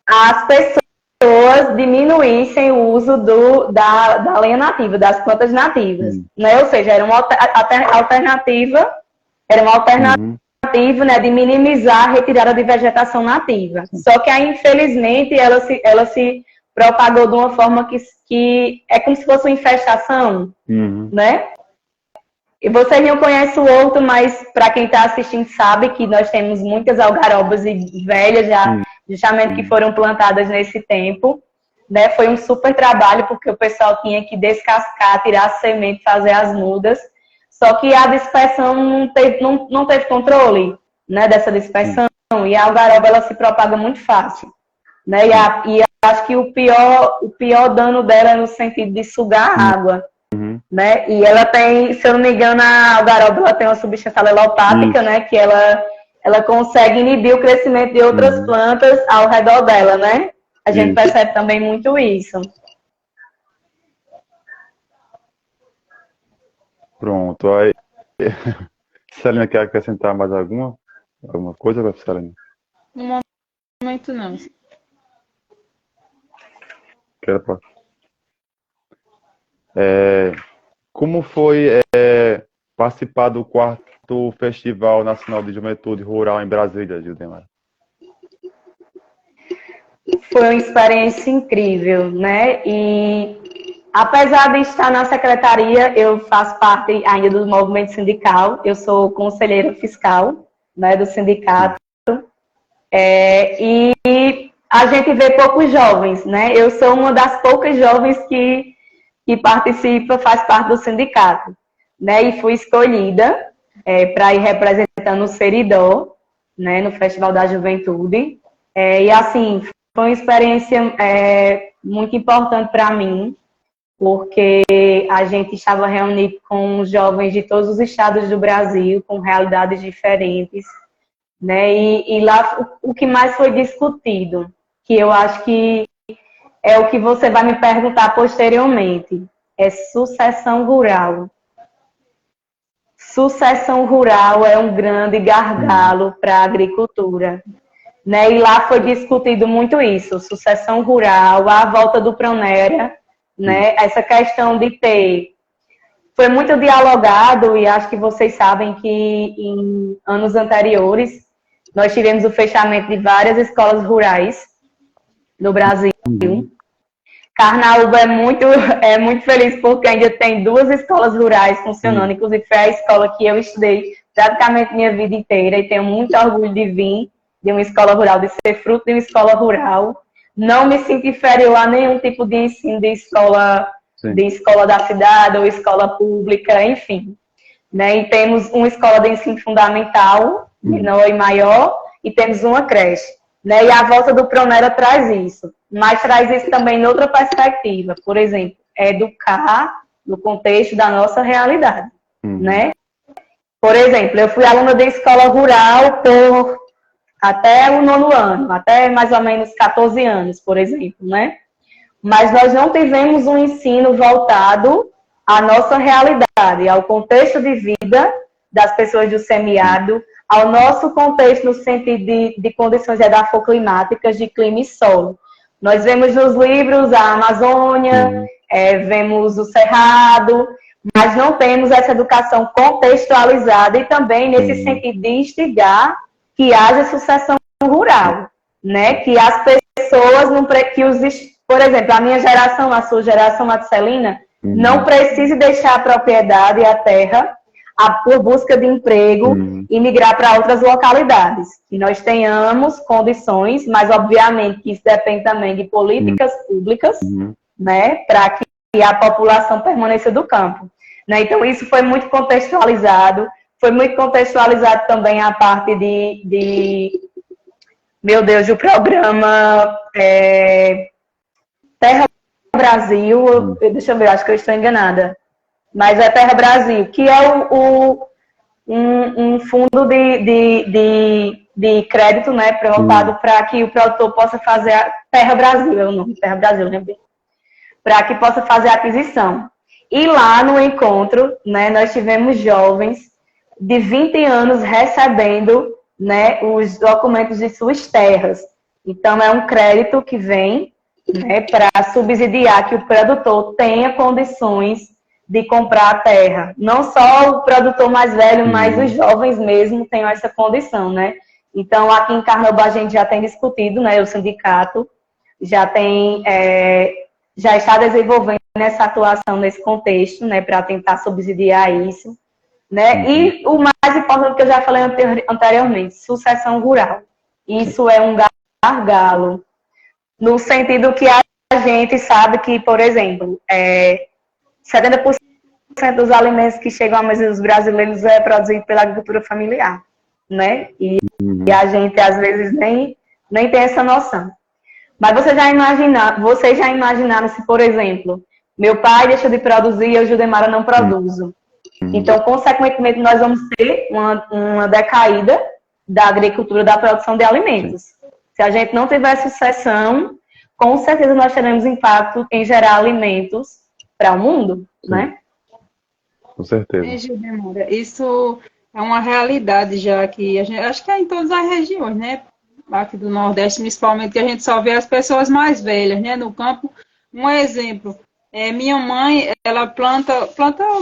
S2: as pessoas diminuíssem o uso da lenha nativa, das plantas nativas. Né? Ou seja, era uma alternativa, né, de minimizar a retirada de vegetação nativa. Só que aí, infelizmente, ela se propagou de uma forma que é como se fosse uma infestação, né? E vocês não conhecem o horto, mas para quem está assistindo sabe que nós temos muitas algarobas velhas já, justamente que foram plantadas nesse tempo. Né? Foi um super trabalho, porque o pessoal tinha que descascar, tirar a semente, fazer as mudas. Só que a dispersão não teve controle, né, dessa dispersão. E a algaroba ela se propaga muito fácil. Né? E acho que o pior dano dela é no sentido de sugar a água. Né? E ela tem, se eu não me engano, a algaroba ela tem uma substância alelopática, né? Que ela consegue inibir o crescimento de outras plantas ao redor dela, né? A gente percebe também muito isso.
S1: Pronto. Aí, Celina quer acrescentar mais alguma coisa, Celina?
S3: No momento, não.
S1: Como foi participar do quarto Festival Nacional de Juventude Rural em Brasília, Gildemar?
S2: Foi uma experiência incrível, né? E apesar de estar na secretaria, eu faço parte ainda do movimento sindical. Eu sou conselheira fiscal, né, do sindicato. E a gente vê poucos jovens, né? Eu sou uma das poucas jovens que participa, faz parte do sindicato, né? E fui escolhida para ir representando o Seridó, né, no Festival da Juventude. E assim, foi uma experiência muito importante para mim, porque a gente estava reunido com jovens de todos os estados do Brasil, com realidades diferentes, né? E lá o que mais foi discutido, que eu acho que é o que você vai me perguntar posteriormente, é sucessão rural. Sucessão rural é um grande gargalo para a agricultura, né? E lá foi discutido muito isso, sucessão rural, a volta do Pronera, né? Essa questão de ter... Foi muito dialogado e acho que vocês sabem que em anos anteriores nós tivemos o fechamento de várias escolas rurais no Brasil. Carnaúba é muito feliz porque ainda tem 2 escolas rurais funcionando, inclusive foi a escola que eu estudei praticamente minha vida inteira e tenho muito orgulho de vir de uma escola rural, de ser fruto de uma escola rural. Não me sinto inferior a nenhum tipo de ensino de escola da cidade ou escola pública, enfim. Né? E temos uma escola de ensino fundamental, menor e maior, e temos uma creche. Né? E a volta do Pronera traz isso, mas traz isso também em outra perspectiva. Por exemplo, educar no contexto da nossa realidade. Né? Por exemplo, eu fui aluna de escola rural até o 9º ano, até mais ou menos 14 anos, por exemplo. Né? Mas nós não tivemos um ensino voltado à nossa realidade, ao contexto de vida das pessoas do semiárido, ao nosso contexto no sentido de condições edafoclimáticas de clima e solo. Nós vemos nos livros a Amazônia, vemos o Cerrado, mas não temos essa educação contextualizada e também nesse sentido de instigar que haja sucessão rural, né? Que as pessoas não... Por exemplo, a minha geração, a sua geração marcelina, não precise deixar a propriedade e a terra por busca de emprego e migrar para outras localidades. Que nós tenhamos condições, mas obviamente que isso depende também de políticas públicas, né, para que a população permaneça do campo. Né? Então, isso foi muito contextualizado. Foi muito contextualizado também a parte meu Deus, do programa Terra Brasil, deixa eu ver, acho que eu estou enganada. Mas é Terra Brasil, que é um fundo de crédito, né, voltado para que o produtor possa fazer a Terra Brasil, é o nome, Terra Brasil, né, para que possa fazer a aquisição. E lá no encontro, né, nós tivemos jovens de 20 anos recebendo, né, os documentos de suas terras. Então, é um crédito que vem, né, para subsidiar que o produtor tenha condições de comprar a terra. Não só o produtor mais velho, mas os jovens mesmo têm essa condição, né? Então, aqui em Carnaúba a gente já tem discutido, né? O sindicato já está desenvolvendo essa atuação nesse contexto, né? Para tentar subsidiar isso, né? E o mais importante que eu já falei anteriormente, sucessão rural. Isso é um gargalo, no sentido que a gente sabe que, por exemplo, 70% dos alimentos que chegam à mesa dos brasileiros é produzido pela agricultura familiar, né? E a gente, às vezes, nem tem essa noção. Mas vocês já imaginaram se, por exemplo, meu pai deixa de produzir e eu, Judemara, não produzo. Então, consequentemente, nós vamos ter uma decaída da agricultura, da produção de alimentos. Se a gente não tiver sucessão, com certeza nós teremos impacto em gerar alimentos para o mundo, né?
S1: Com certeza.
S3: Isso é uma realidade já que a gente, acho que é em todas as regiões, né? aqui do Nordeste, principalmente, que a gente só vê as pessoas mais velhas, né, no campo. Um exemplo, minha mãe, ela planta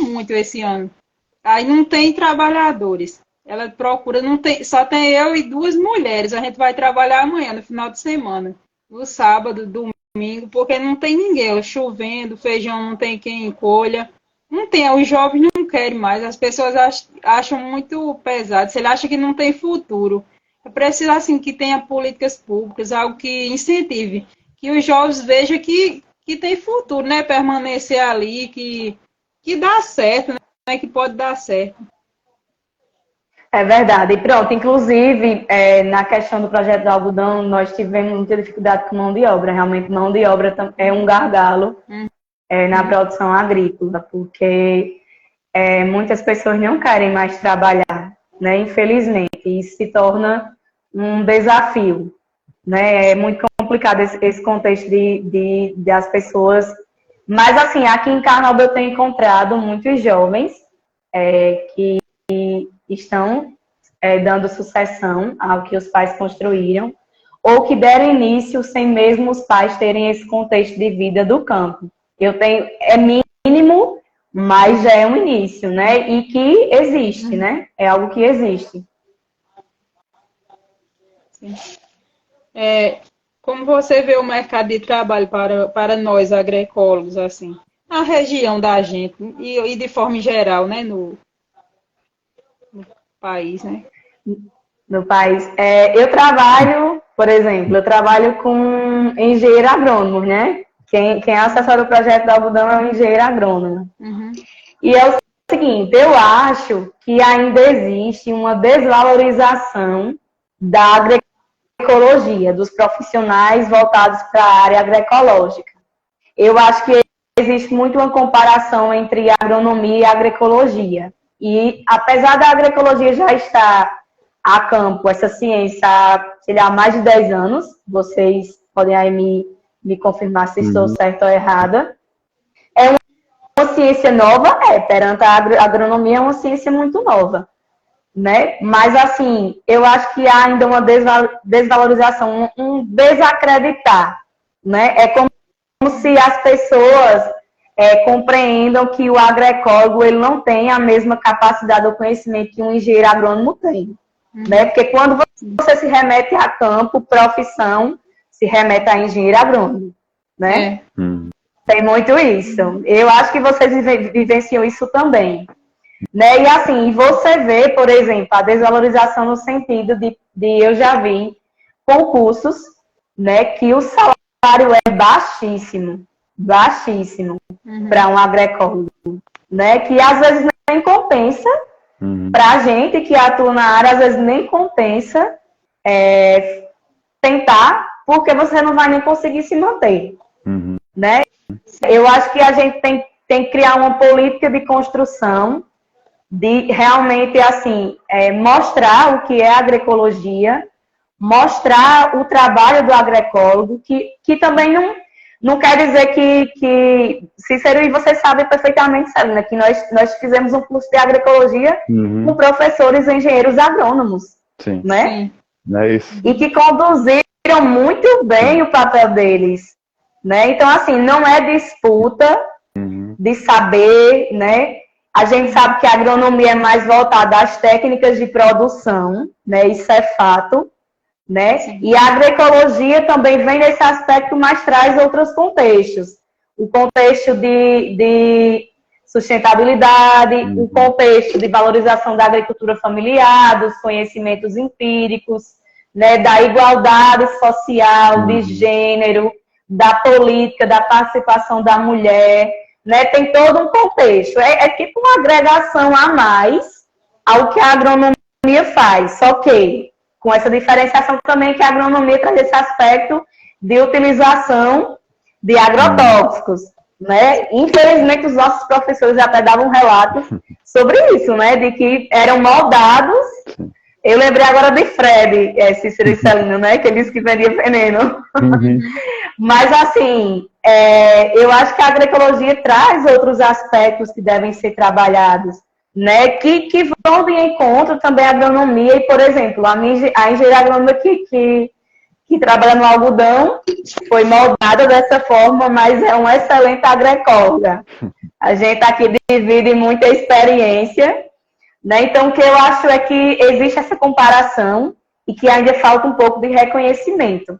S3: muito esse ano. Aí não tem trabalhadores. Ela procura, não tem, só tem eu e 2 mulheres. A gente vai trabalhar amanhã, no final de semana, no sábado, domingo, porque não tem ninguém. Chovendo, feijão não tem quem colha. Não tem, os jovens não querem mais. As pessoas acham muito pesado. Se ele acha que não tem futuro. É preciso, assim, que tenha políticas públicas, algo que incentive, que os jovens vejam que tem futuro, né? Permanecer ali, que dá certo, né? Que pode dar certo.
S2: É verdade. E pronto, inclusive, na questão do projeto do algodão, nós tivemos muita dificuldade com mão de obra. Realmente, mão de obra é um gargalo na produção agrícola, porque muitas pessoas não querem mais trabalhar, né? Infelizmente, isso se torna um desafio, né? É muito complicado esse contexto de as pessoas. Mas, assim, aqui em Carnaúba eu tenho encontrado muitos jovens que estão dando sucessão ao que os pais construíram, ou que deram início sem mesmo os pais terem esse contexto de vida do campo. É mínimo, mas já é um início, né? E que existe, né? É algo que existe.
S3: Sim. Como você vê o mercado de trabalho para nós agroecólogos, assim, na região da gente, e de forma geral, né, no país, né?
S2: No país. Eu trabalho, por exemplo, com engenheiro agrônomo, né? Quem é assessor do projeto do algodão é o engenheiro agrônomo.
S3: Uhum.
S2: E é o seguinte, eu acho que ainda existe uma desvalorização da agroecologia, dos profissionais voltados para a área agroecológica. Eu acho que existe muito uma comparação entre agronomia e agroecologia. E apesar da agroecologia já estar a campo, essa ciência, há mais de 10 anos, vocês podem aí me confirmar se estou certa ou errada, é uma ciência nova, perante a agronomia é uma ciência muito nova, né? Mas, assim, eu acho que há ainda uma desvalorização, um desacreditar, né? É como se as pessoas compreendam que o agroecólogo ele não tem a mesma capacidade ou conhecimento que um engenheiro agrônomo tem, né? Porque quando você se remete a campo, profissão, se remete a engenheiro agrônomo, né? Tem muito isso. Eu acho que vocês vivenciam isso também, né? E assim, você vê, por exemplo, a desvalorização no sentido de eu já vi concursos, né, que o salário é baixíssimo para um agroecólogo, né? Que às vezes nem compensa para a gente que atua na área, às vezes nem compensa tentar, porque você não vai nem conseguir se manter, né? Eu acho que a gente tem que criar uma política de construção de realmente assim mostrar o que é agroecologia, mostrar o trabalho do agroecólogo, que também não quer dizer que Cícero, e você sabe perfeitamente, Celina, que nós fizemos um curso de agroecologia com professores engenheiros agrônomos, né?
S3: Sim.
S1: É isso.
S2: E que conduziram muito bem o papel deles, né? Então, assim, não é disputa de saber, né? A gente sabe que a agronomia é mais voltada às técnicas de produção, né? Isso é fato, né? Sim. E a agroecologia também vem nesse aspecto, mas traz outros contextos. O contexto de sustentabilidade, o contexto de valorização da agricultura familiar, dos conhecimentos empíricos, né? Da igualdade social, de gênero, da política, da participação da mulher, né? Tem todo um contexto. É tipo uma agregação a mais ao que a agronomia faz, só que com essa diferenciação também que a agronomia traz esse aspecto de utilização de agrotóxicos, né? Infelizmente, os nossos professores até davam relatos sobre isso, né? De que eram moldados. Eu lembrei agora de Fred, Cícero e Celina, né? Que eles que vendiam veneno. Mas, assim, eu acho que a agroecologia traz outros aspectos que devem ser trabalhados, né? Que vão de encontro também à agronomia. E, por exemplo, a engenharia agrônoma que que trabalha no algodão, foi moldada dessa forma, mas é uma excelente agroecóloga. A gente aqui divide muita experiência, né? Então, o que eu acho é que existe essa comparação e que ainda falta um pouco de reconhecimento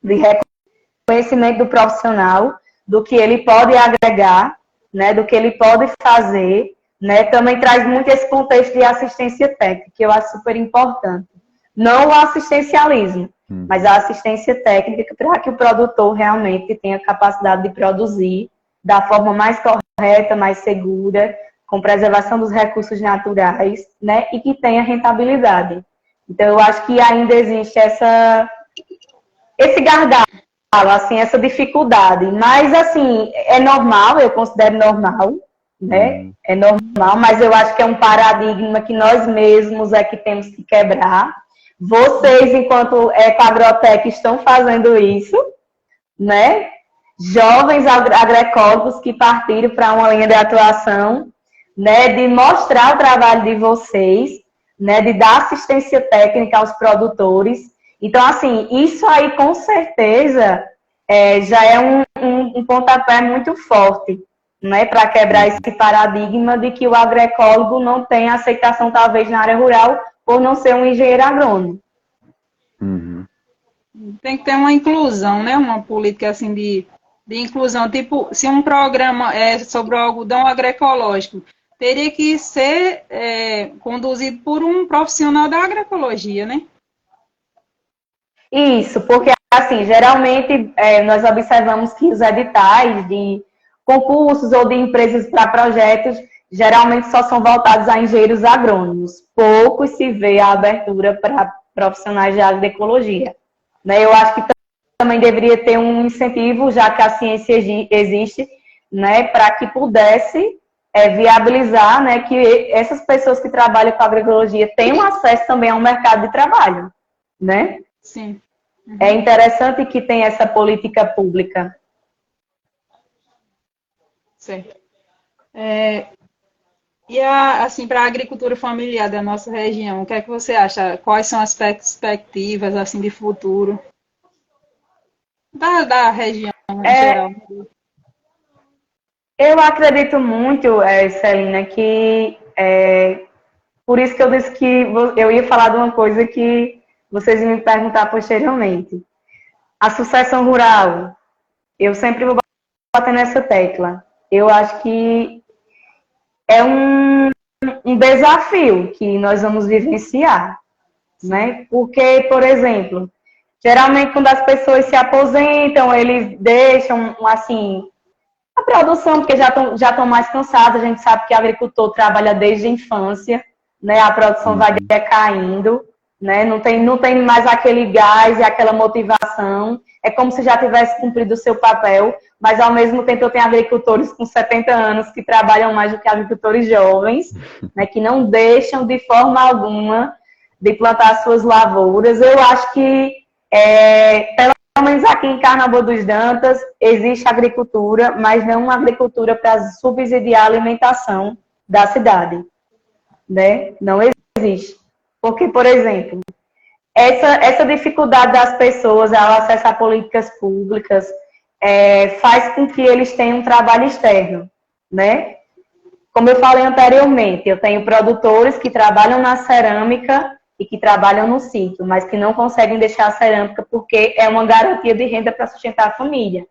S2: do profissional, do que ele pode agregar, né? Do que ele pode fazer, né? Também traz muito esse contexto de assistência técnica, que eu acho super importante. Não o assistencialismo, mas a assistência técnica para que o produtor realmente tenha capacidade de produzir da forma mais correta, mais segura, com preservação dos recursos naturais, né, e que tenha rentabilidade. Então, eu acho que ainda existe esse gargalo, assim, essa dificuldade. Mas, assim, é normal, eu considero normal, né? É normal, mas eu acho que é um paradigma que nós mesmos é que temos que quebrar. Vocês, enquanto Ecoagrotec, estão fazendo isso, né? Jovens agroecólogos que partiram para uma linha de atuação, né? De mostrar o trabalho de vocês, né? De dar assistência técnica aos produtores. Então, assim, isso aí, com certeza, já é um pontapé muito forte, né? Para quebrar esse paradigma de que o agroecólogo não tem aceitação, talvez, na área rural, por não ser um engenheiro agrônomo.
S3: Tem que ter uma inclusão, né? Uma política assim de inclusão. Tipo, se um programa é sobre o algodão agroecológico, teria que ser conduzido por um profissional da agroecologia, né?
S2: Isso, porque, assim, geralmente nós observamos que os editais de concursos ou de empresas para projetos geralmente só são voltados a engenheiros agrônomos. Pouco se vê a abertura para profissionais de agroecologia. Né? Eu acho que também deveria ter um incentivo, já que a ciência existe, né, para que pudesse viabilizar, né, que essas pessoas que trabalham com agroecologia tenham acesso também ao mercado de trabalho. Né?
S3: Sim.
S2: É interessante que tenha essa política pública.
S3: Certo. E assim, para a agricultura familiar da nossa região, o que é que você acha? Quais são as perspectivas assim de futuro da região em geral?
S2: Eu acredito muito, Celina, que por isso que eu disse que eu ia falar de uma coisa que vocês iam me perguntar posteriormente. A sucessão rural, eu sempre vou bater nessa tecla. Eu acho que é um desafio que nós vamos vivenciar, né? Porque, por exemplo, geralmente quando as pessoas se aposentam, eles deixam, assim, a produção, porque já estão mais cansados. A gente sabe que o agricultor trabalha desde a infância, né? A produção vai decaindo, né? Não tem mais aquele gás e aquela motivação. É como se já tivesse cumprido o seu papel, mas ao mesmo tempo eu tenho agricultores com 70 anos que trabalham mais do que agricultores jovens, né? Que não deixam de forma alguma de plantar suas lavouras. Eu acho que, pelo menos aqui em Carnaúba dos Dantas, existe agricultura, mas não uma agricultura para subsidiar a alimentação da cidade, né? Não existe. Porque, por exemplo, essa dificuldade das pessoas ao acessar políticas públicas faz com que eles tenham um trabalho externo, né? Como eu falei anteriormente, eu tenho produtores que trabalham na cerâmica e que trabalham no sítio, mas que não conseguem deixar a cerâmica porque é uma garantia de renda para sustentar a família.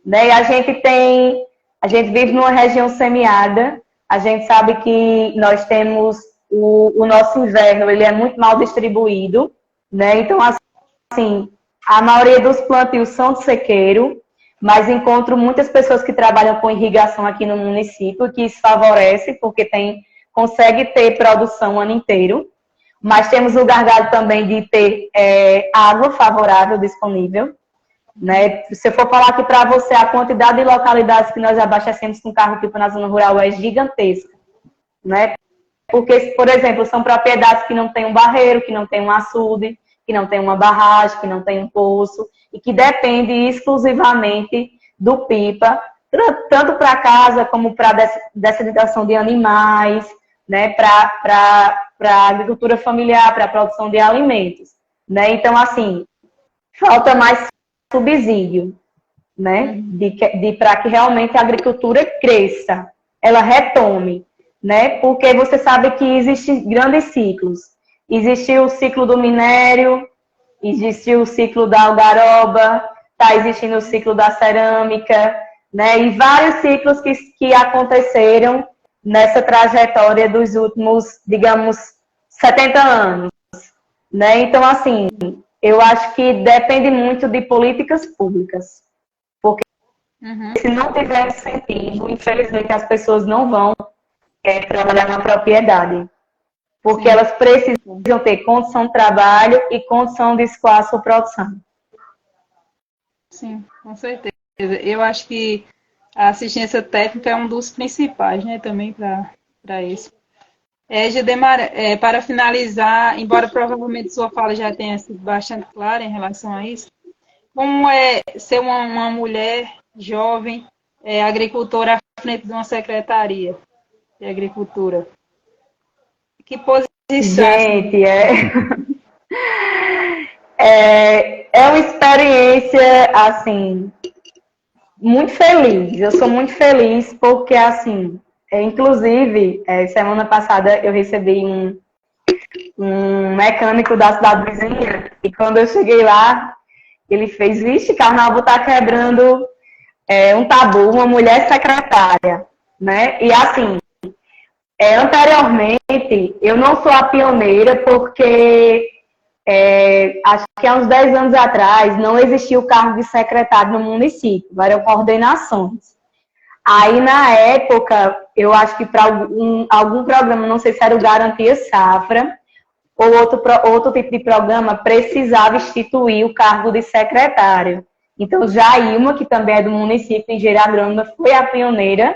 S2: Né? E a gente vive numa região semiárida, a gente sabe que nós temos o nosso inverno, ele é muito mal distribuído, né? Então, assim, a maioria dos plantios são de sequeiro, mas encontro muitas pessoas que trabalham com irrigação aqui no município, que isso favorece, porque consegue ter produção o ano inteiro. Mas temos o gargalo também de ter água favorável disponível. Né? Se eu for falar aqui para você, a quantidade de localidades que nós abastecemos com carro-pipa na zona rural é gigantesca. Né? Porque, por exemplo, são propriedades que não têm um barreiro, que não tem um açude, que não tem uma barragem, que não tem um poço, e que depende exclusivamente do pipa, tanto para casa como para dessedação de animais, né? Para a agricultura familiar, para a produção de alimentos. Né? Então, assim, falta mais subsídio, né? Para que realmente a agricultura cresça, ela retome, né? Porque você sabe que existem grandes ciclos. Existiu o ciclo do minério, existiu o ciclo da algaroba, está existindo o ciclo da cerâmica, né? E vários ciclos que aconteceram nessa trajetória dos últimos, digamos, 70 anos, né? Então, assim, eu acho que depende muito de políticas públicas, porque se não tiver incentivo, infelizmente as pessoas não vão trabalhar na propriedade, porque
S3: Sim.
S2: elas precisam ter condição de trabalho e condição de escoar a sua produção.
S3: Sim, com certeza. Eu acho que a assistência técnica é um dos principais, né, também para isso. Gedemar, para finalizar, embora provavelmente sua fala já tenha sido bastante clara em relação a isso, como é ser uma mulher jovem, agricultora à frente de uma secretaria de agricultura? Que posição?
S2: Gente, é uma experiência, assim, muito feliz. Eu sou muito feliz porque, assim, inclusive, semana passada eu recebi um mecânico da cidade vizinha e quando eu cheguei lá, ele fez, vixe, Carnaval tá quebrando um tabu, uma mulher secretária, né? E, assim, anteriormente, eu não sou a pioneira porque acho que há uns 10 anos atrás não existia o cargo de secretário no município, eram coordenações. Aí, na época, eu acho que para algum programa, não sei se era o Garantia Safra, ou outro tipo de programa, precisava instituir o cargo de secretário. Então, Jailma, que também é do município, em Girardama, foi a pioneira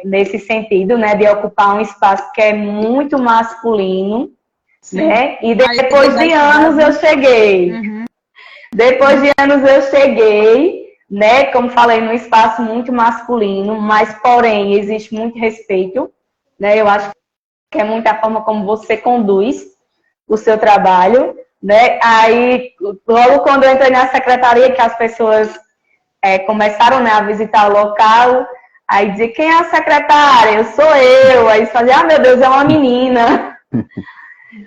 S2: nesse sentido, né, de ocupar um espaço que é muito masculino, né? E depois de anos eu cheguei. Uhum. Depois de anos eu cheguei, né? Como falei, num espaço muito masculino, mas porém existe muito respeito, né? Eu acho que é muito a forma como você conduz o seu trabalho, né? Aí, logo quando eu entrei na secretaria, que as pessoas começaram, né, a visitar o local, aí dizia, quem é a secretária? Eu sou eu. Aí fazia, meu Deus, é uma menina.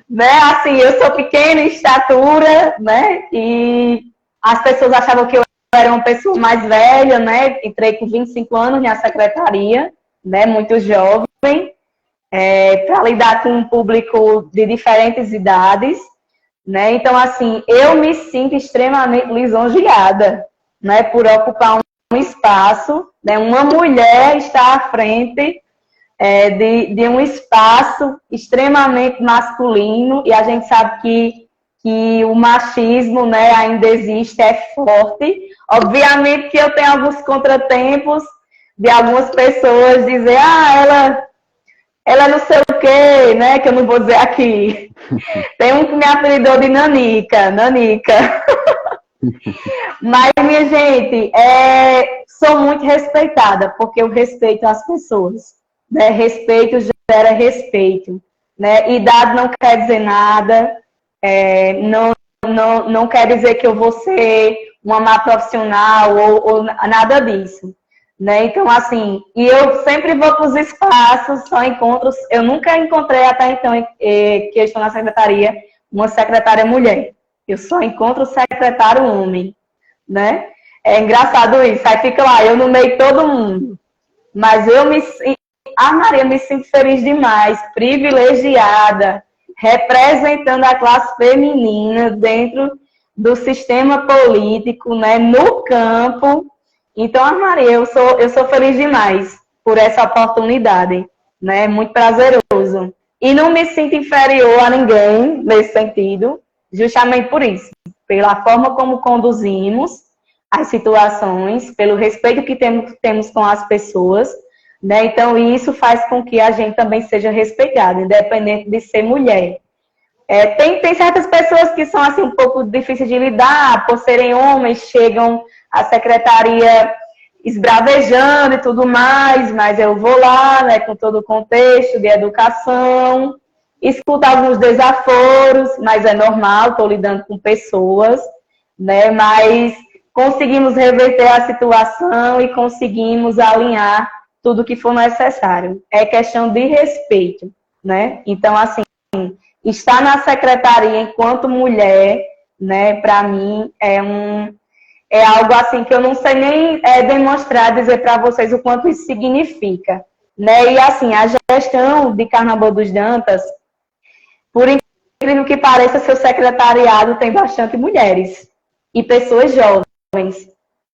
S2: Né, assim, eu sou pequena em estatura, né, e as pessoas achavam que eu era uma pessoa mais velha, né, entrei com 25 anos na secretaria, né, muito jovem, para lidar com um público de diferentes idades, né, então, assim, eu me sinto extremamente lisonjeada, né, por ocupar um espaço, né, uma mulher está à frente de um espaço extremamente masculino, e a gente sabe que o machismo, né, ainda existe, é forte. Obviamente que eu tenho alguns contratempos de algumas pessoas dizer, ela não sei o quê, né, que eu não vou dizer aqui. Tem um que me apelidou de Nanica. Mas, minha gente, sou muito respeitada, porque eu respeito as pessoas. Né? Respeito gera respeito, né? Idade não quer dizer nada, não quer dizer que eu vou ser uma má profissional ou nada disso, né? Então, assim, e eu sempre vou para os espaços, só encontro, eu nunca encontrei até então, que eu estou na secretaria, uma secretária mulher. Eu só encontro secretário homem, né? É engraçado isso, aí fica lá, eu no meio de todo mundo. Mas Maria, me sinto feliz demais, privilegiada, representando a classe feminina dentro do sistema político, né, no campo. Então, Maria, eu sou feliz demais por essa oportunidade, né, muito prazeroso. E não me sinto inferior a ninguém nesse sentido, justamente por isso, pela forma como conduzimos as situações, pelo respeito que temos com as pessoas, né? Então, isso faz com que a gente também seja respeitado, independente de ser mulher. Tem certas pessoas que são assim, um pouco difíceis de lidar, por serem homens, chegam à secretaria esbravejando e tudo mais, mas eu vou lá, né, com todo o contexto de educação, escuto alguns desaforos, mas é normal, estou lidando com pessoas. né? Mas conseguimos reverter a situação e conseguimos alinhar tudo que for necessário. É questão de respeito, né? Então, assim, estar na secretaria enquanto mulher, né, para mim é algo assim que eu não sei nem demonstrar, dizer para vocês o quanto isso significa, né? E assim, a gestão de Carnaval dos Dantas, por incrível que pareça, seu secretariado tem bastante mulheres e pessoas jovens,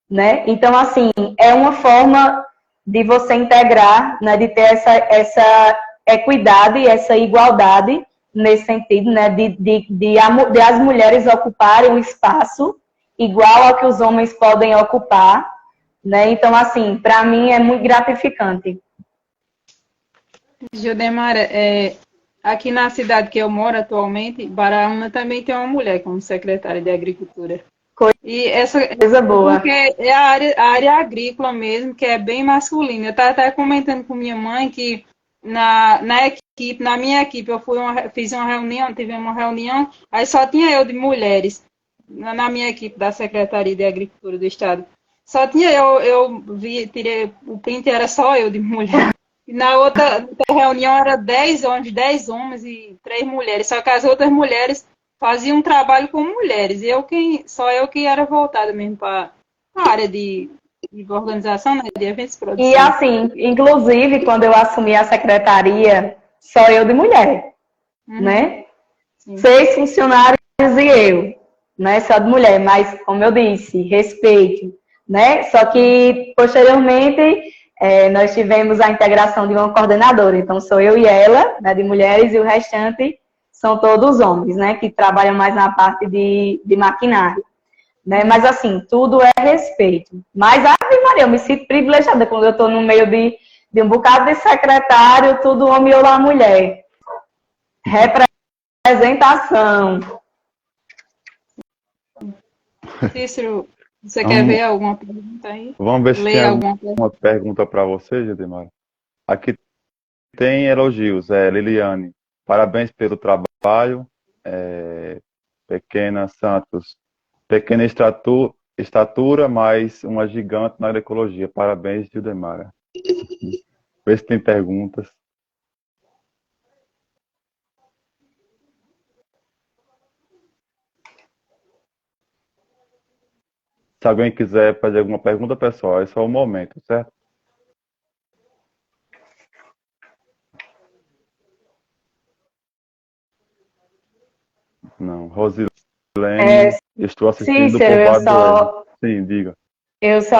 S2: né? Então, assim, é uma forma de você integrar, né, de ter essa equidade, essa igualdade nesse sentido, né, de as mulheres ocuparem um espaço igual ao que os homens podem ocupar, né? Então, assim, para mim é muito gratificante.
S3: Judemara, aqui na cidade que eu moro atualmente, Baraúna também tem uma mulher como secretária de Agricultura. E essa
S2: Coisa boa.
S3: Porque é a área agrícola mesmo, que é bem masculina. Eu estava até comentando com minha mãe que na minha equipe, fiz uma reunião, tivemos uma reunião, aí só tinha eu de mulheres na minha equipe da Secretaria de Agricultura do Estado. Só tinha tirei o print, era só eu de mulher. E na outra reunião era 10 homens e 3 mulheres. Só que as outras mulheres faziam um trabalho com mulheres. E só eu que era voltada mesmo para a área de organização, né, de eventos de produção.
S2: E assim, inclusive, quando eu assumi a secretaria, só eu de mulher, né? Sim. 6 funcionários e eu, né? Só de mulher, mas, como eu disse, respeito, né? Só que, posteriormente, nós tivemos a integração de uma coordenadora. Então, sou eu e ela, né, de mulheres, e o restante são todos homens, né? Que trabalham mais na parte de maquinário. Né? Mas, assim, tudo é respeito. Mas, Ave Maria, eu me sinto privilegiada quando eu estou no meio de um bocado de secretário, tudo homem ou lá mulher. Representação.
S3: Cícero, você quer ver alguma pergunta aí?
S1: Vamos ver se tem alguma pergunta para você, Judemara. Aqui tem elogios. Liliane, parabéns pelo trabalho. Pequena Santos, pequena estatura, mas uma gigante na agroecologia. Parabéns, Judemara. Vê se tem perguntas. Se alguém quiser fazer alguma pergunta, pessoal, esse é o momento, certo? Não. Rosilene, estou assistindo
S2: Cícero,
S1: Sim, diga.
S2: Eu só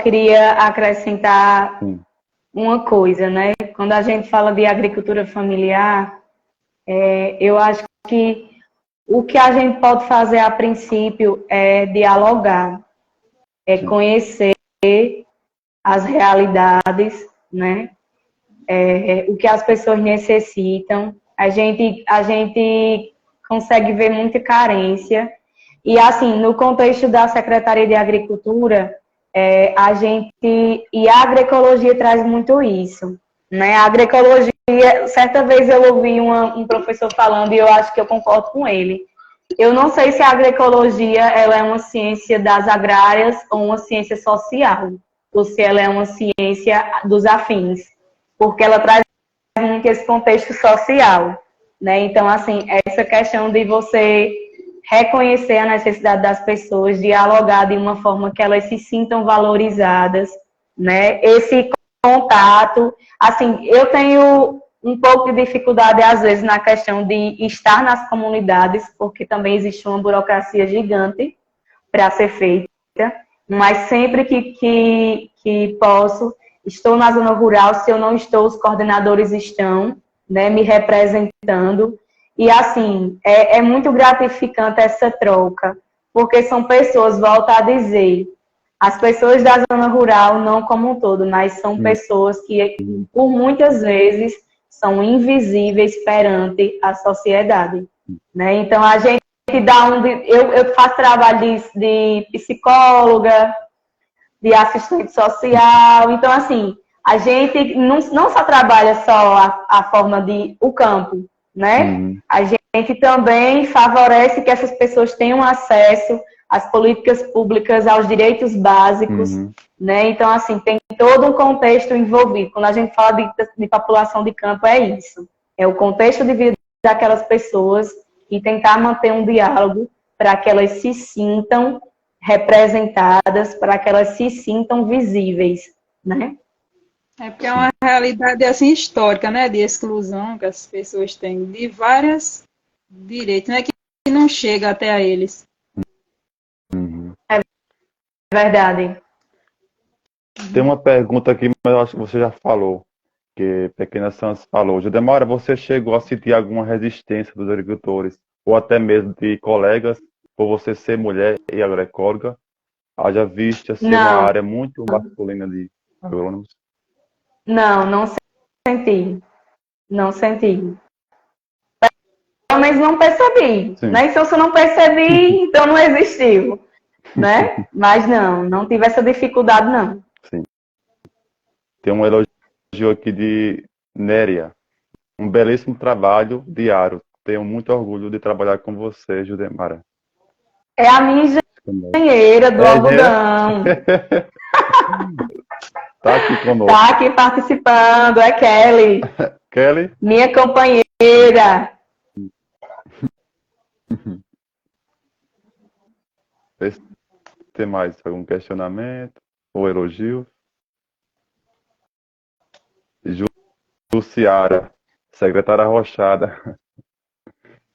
S2: queria acrescentar uma coisa, né? Quando a gente fala de agricultura familiar, eu acho que o que a gente pode fazer a princípio é dialogar, conhecer as realidades, né? O que as pessoas necessitam. A gente consegue ver muita carência. E, assim, no contexto da Secretaria de Agricultura, e a agroecologia traz muito isso, né? A agroecologia, certa vez eu ouvi um professor falando, e eu acho que eu concordo com ele. Eu não sei se a agroecologia ela é uma ciência das agrárias ou uma ciência social, ou se ela é uma ciência dos afins, porque ela traz muito esse contexto social, né? Então, assim, essa questão de você reconhecer a necessidade das pessoas, dialogar de uma forma que elas se sintam valorizadas, né? Esse contato, assim, eu tenho um pouco de dificuldade, às vezes, na questão de estar nas comunidades, porque também existe uma burocracia gigante para ser feita, mas sempre que posso, estou na zona rural, se eu não estou, os coordenadores estão, né, me representando. E, assim, é muito gratificante essa troca, porque são pessoas, volto a dizer, as pessoas da zona rural, não como um todo, mas são pessoas que, por muitas vezes, são invisíveis perante a sociedade, né? Então, a gente dá eu faço trabalho de psicóloga, de assistente social, então, assim, a gente não só trabalha só a forma o campo, né? A gente também favorece que essas pessoas tenham acesso às políticas públicas, aos direitos básicos, né? Então, assim, tem todo um contexto envolvido. Quando a gente fala de população de campo, é isso. É o contexto de vida daquelas pessoas e tentar manter um diálogo para que elas se sintam representadas, para que elas se sintam visíveis, né?
S3: É porque é uma realidade assim histórica, né, de exclusão que as pessoas têm de vários direitos, né, que não chega até a eles.
S2: É verdade.
S1: Tem uma pergunta aqui, mas eu acho que você já falou, que Pequena Santos falou. Judemara, você chegou a sentir alguma resistência dos agricultores, ou até mesmo de colegas, por você ser mulher e agroecóloga? Haja vista ser uma
S2: Não,
S1: área muito masculina de agrônomos.
S2: não senti. Não senti. Pelo menos não percebi.
S1: Sim.
S2: Né? Se eu não percebi, então não existiu. Né? Mas não tive essa dificuldade, não.
S1: Sim. Tem um elogio aqui de Néria. Um belíssimo trabalho diário. Tenho muito orgulho de trabalhar com você, Judemara.
S2: É a minha engenheira do algodão.
S1: Tá aqui conosco.
S2: Tá aqui participando, é Kelly.
S1: Kelly?
S2: Minha companheira.
S1: Tem mais algum questionamento ou elogio? Jussiara, secretária arrochada.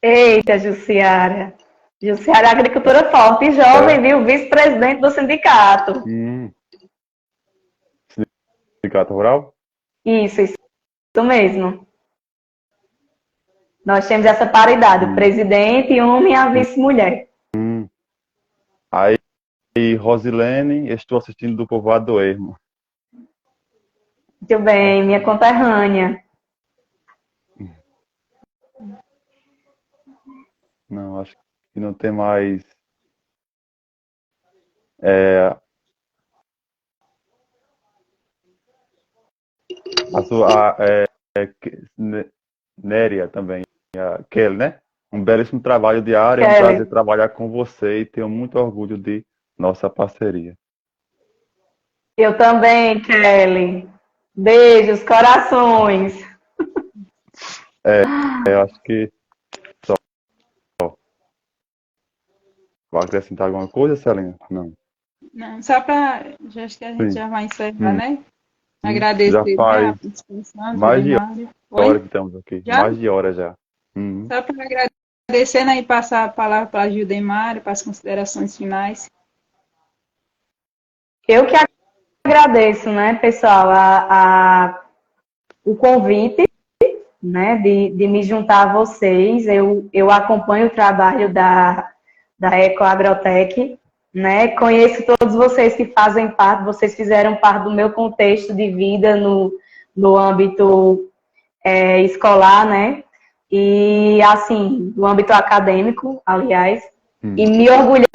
S2: Eita, Jussiara. Jussiara é agricultora forte e jovem, viu? Vice-presidente do sindicato.
S1: Sindicato Rural?
S2: Isso mesmo. Nós temos essa paridade, o presidente homem e a vice-mulher.
S1: Aí, Rosilene, estou assistindo do Povoado do Ermo.
S2: Muito bem, minha conterrânea.
S1: Não, acho que não tem mais. Néria também, a Kelly, né? Um belíssimo trabalho diário, é um prazer trabalhar com você e tenho muito orgulho de nossa parceria.
S2: Eu também, Kelly. Beijos, corações.
S1: Eu acho que só. Vai acrescentar alguma coisa, Celina? Não.
S3: Não, só para. Acho que a gente já vai encerrar, né? Agradecer,
S1: já faz
S3: né, a participação,
S1: mais de hora que
S2: Oi?
S1: estamos aqui.
S3: Já?
S1: Mais de hora já.
S3: Só para agradecer, né, e passar a palavra para a Judemara, para as considerações finais.
S2: Eu que agradeço, né, pessoal, o convite, né, de me juntar a vocês. Eu acompanho o trabalho da Ecoagrotech, né, conheço todos vocês que fazem parte, vocês fizeram parte do meu contexto de vida no âmbito escolar, né, e assim, no âmbito acadêmico, aliás, e me orgulhei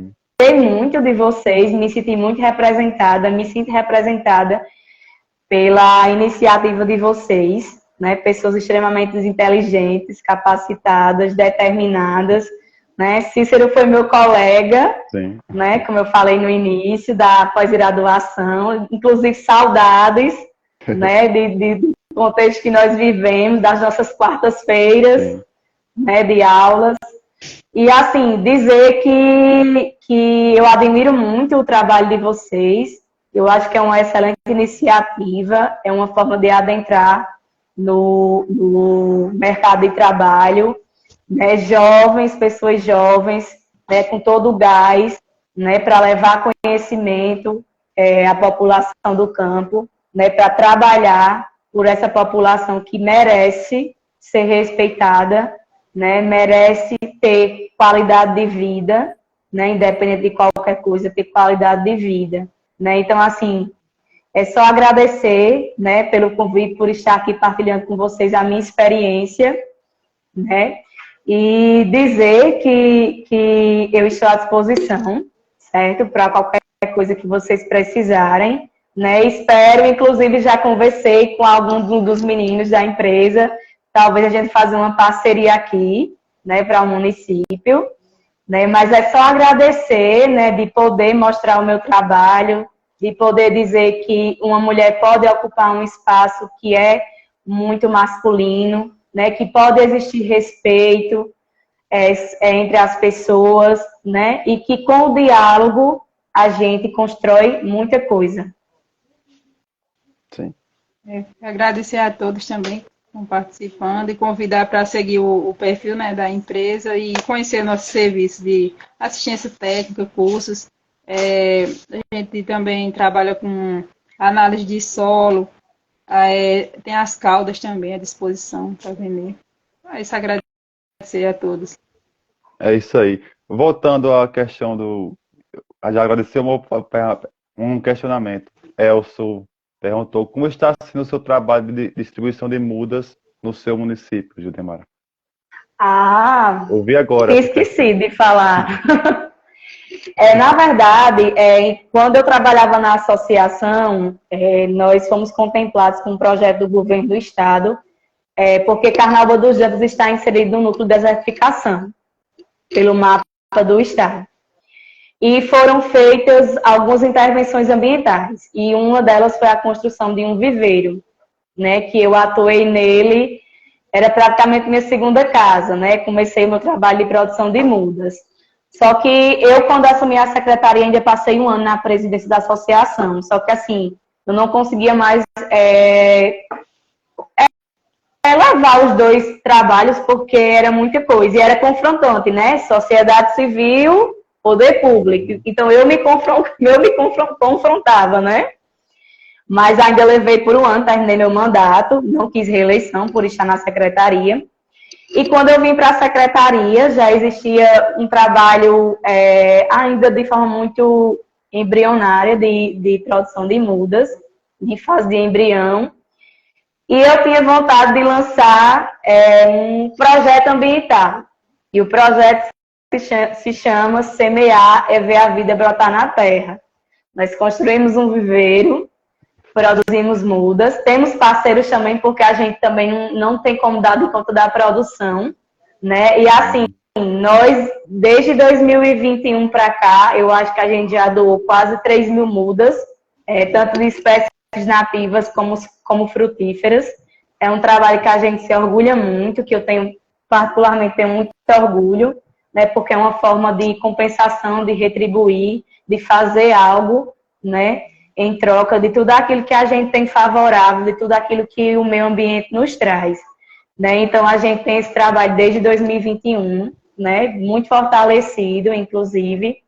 S2: muito de vocês, me senti muito representada, me sinto representada pela iniciativa de vocês, né? Pessoas extremamente inteligentes, capacitadas, determinadas, né? Cícero foi meu colega,
S1: Sim.
S2: né? Como eu falei no início, da pós-graduação, inclusive saudades, né? Do contexto que nós vivemos, das nossas quartas-feiras, né? De aulas. E, assim, dizer que eu admiro muito o trabalho de vocês. Eu acho que é uma excelente iniciativa, é uma forma de adentrar no mercado de trabalho, né? Jovens, pessoas jovens, né? Com todo o gás, né? Para levar conhecimento à população do campo, né? Para trabalhar por essa população que merece ser respeitada, né, merece ter qualidade de vida, né, independente de qualquer coisa, ter qualidade de vida, né? Então, assim, é só agradecer, né, pelo convite, por estar aqui partilhando com vocês a minha experiência, né, e dizer que eu estou à disposição, certo, para qualquer coisa que vocês precisarem, né? Espero, inclusive, já conversei com alguns dos meninos da empresa. Talvez a gente faça uma parceria aqui, né, para o município. né? Mas é só agradecer, né, de poder mostrar o meu trabalho, de poder dizer que uma mulher pode ocupar um espaço que é muito masculino, né, que pode existir respeito entre as pessoas, né, e que com o diálogo a gente constrói muita coisa.
S1: Sim.
S3: Agradecer a todos também que estão participando e convidar para seguir o perfil, né, da empresa e conhecer nosso serviço de assistência técnica, cursos. A gente também trabalha com análise de solo, tem as caudas também à disposição para vender. É isso, agradecer a todos.
S1: É isso aí. Voltando à questão do. Já agradeceu um questionamento. Elcio perguntou como está sendo o seu trabalho de distribuição de mudas no seu município, Judemara. Ouvi agora.
S2: Esqueci de falar. Na verdade, quando eu trabalhava na associação, nós fomos contemplados com um projeto do governo do estado, porque Carnaúba dos Anjos está inserido no núcleo de desertificação, pelo mapa do estado. E foram feitas algumas intervenções ambientais, e uma delas foi a construção de um viveiro, né, que eu atuei nele, era praticamente minha segunda casa, né, comecei o meu trabalho de produção de mudas. Só que eu, quando assumi a secretaria, ainda passei um ano na presidência da associação, só que assim, eu não conseguia mais levar os dois trabalhos, porque era muita coisa, e era confrontante, né, sociedade civil, poder público. Então, eu me confrontava, né? Mas ainda levei por um ano, terminei meu mandato, não quis reeleição por estar na secretaria. E quando eu vim para a secretaria, já existia um trabalho ainda de forma muito embrionária de produção de mudas, de fase de embrião. E eu tinha vontade de lançar um projeto ambiental. E o projeto se chama Semear é Ver a Vida Brotar na Terra. Nós construímos um viveiro, produzimos mudas, temos parceiros também, porque a gente também não tem como dar de conta da produção, né? E assim, nós, desde 2021 para cá, eu acho que a gente já doou quase 3 mil mudas, tanto de espécies nativas como frutíferas. É um trabalho que a gente se orgulha muito, que eu particularmente tenho muito orgulho, né, porque é uma forma de compensação, de retribuir, de fazer algo, né, em troca de tudo aquilo que a gente tem favorável, de tudo aquilo que o meio ambiente nos traz, né. Então, a gente tem esse trabalho desde 2021, né, muito fortalecido, inclusive,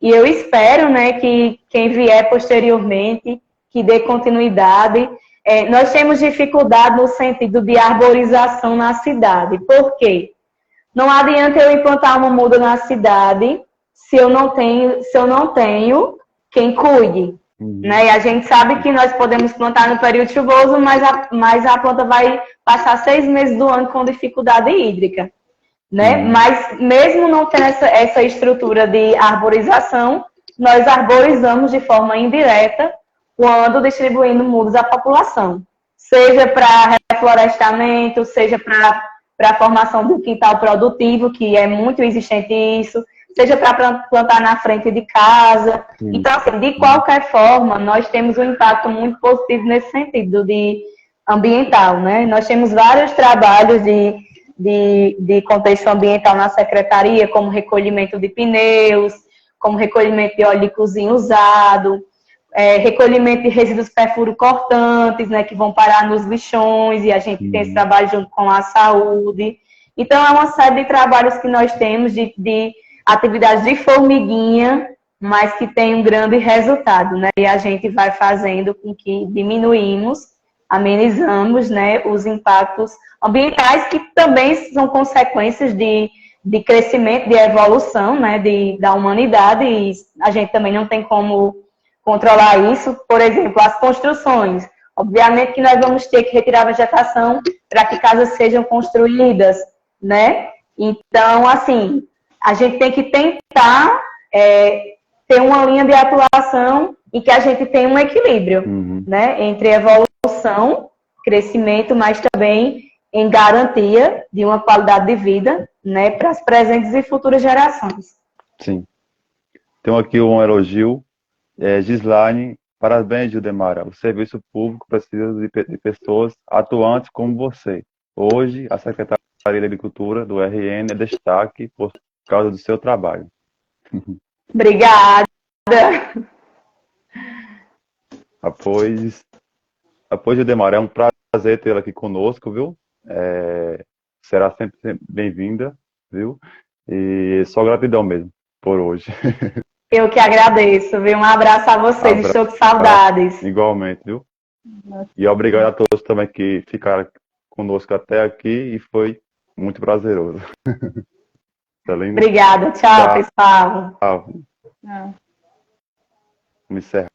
S2: e eu espero, né, que quem vier posteriormente, que dê continuidade. Nós temos dificuldade no sentido de arborização na cidade. Por quê? Não adianta eu implantar uma muda na cidade se eu não tenho quem cuide. Né? E a gente sabe que nós podemos plantar no período chuvoso, mas a planta vai passar 6 meses do ano com dificuldade hídrica. Né? Mas mesmo não tendo essa estrutura de arborização, nós arborizamos de forma indireta quando distribuindo mudas à população. Seja para reflorestamento, seja para a formação do quintal produtivo, que é muito existente isso, seja para plantar na frente de casa. Então, assim, de qualquer forma, nós temos um impacto muito positivo nesse sentido de ambiental, né? Nós temos vários trabalhos de contexto ambiental na secretaria, como recolhimento de pneus, como recolhimento de óleo de cozinha usado, recolhimento de resíduos perfuro-cortantes, né, que vão parar nos lixões, e a gente tem esse trabalho junto com a saúde. Então, é uma série de trabalhos que nós temos de atividades de formiguinha, mas que tem um grande resultado, né, e a gente vai fazendo com que amenizamos, né, os impactos ambientais, que também são consequências de crescimento, de evolução, né, da humanidade, e a gente também não tem como controlar isso. Por exemplo, as construções. Obviamente que nós vamos ter que retirar a vegetação para que casas sejam construídas, né? Então, assim, a gente tem que tentar ter uma linha de atuação em que a gente tenha um equilíbrio, né? Entre evolução, crescimento, mas também em garantia de uma qualidade de vida, né? Para as presentes e futuras gerações.
S1: Sim. Tenho aqui um elogio. Gislaine, parabéns, Gildemara. O serviço público precisa de pessoas atuantes como você. Hoje, a Secretaria de Agricultura do RN é destaque por causa do seu trabalho.
S2: Obrigada.
S1: Após Gildemara, é um prazer tê-la aqui conosco, viu? Será sempre bem-vinda, viu? E só gratidão mesmo por hoje.
S2: Eu que agradeço, viu? Um abraço a vocês, estou com saudades.
S1: Igualmente, viu? E obrigado a todos também que ficaram conosco até aqui e foi muito prazeroso.
S2: Obrigada, tchau, pessoal.
S1: Vamos encerrar.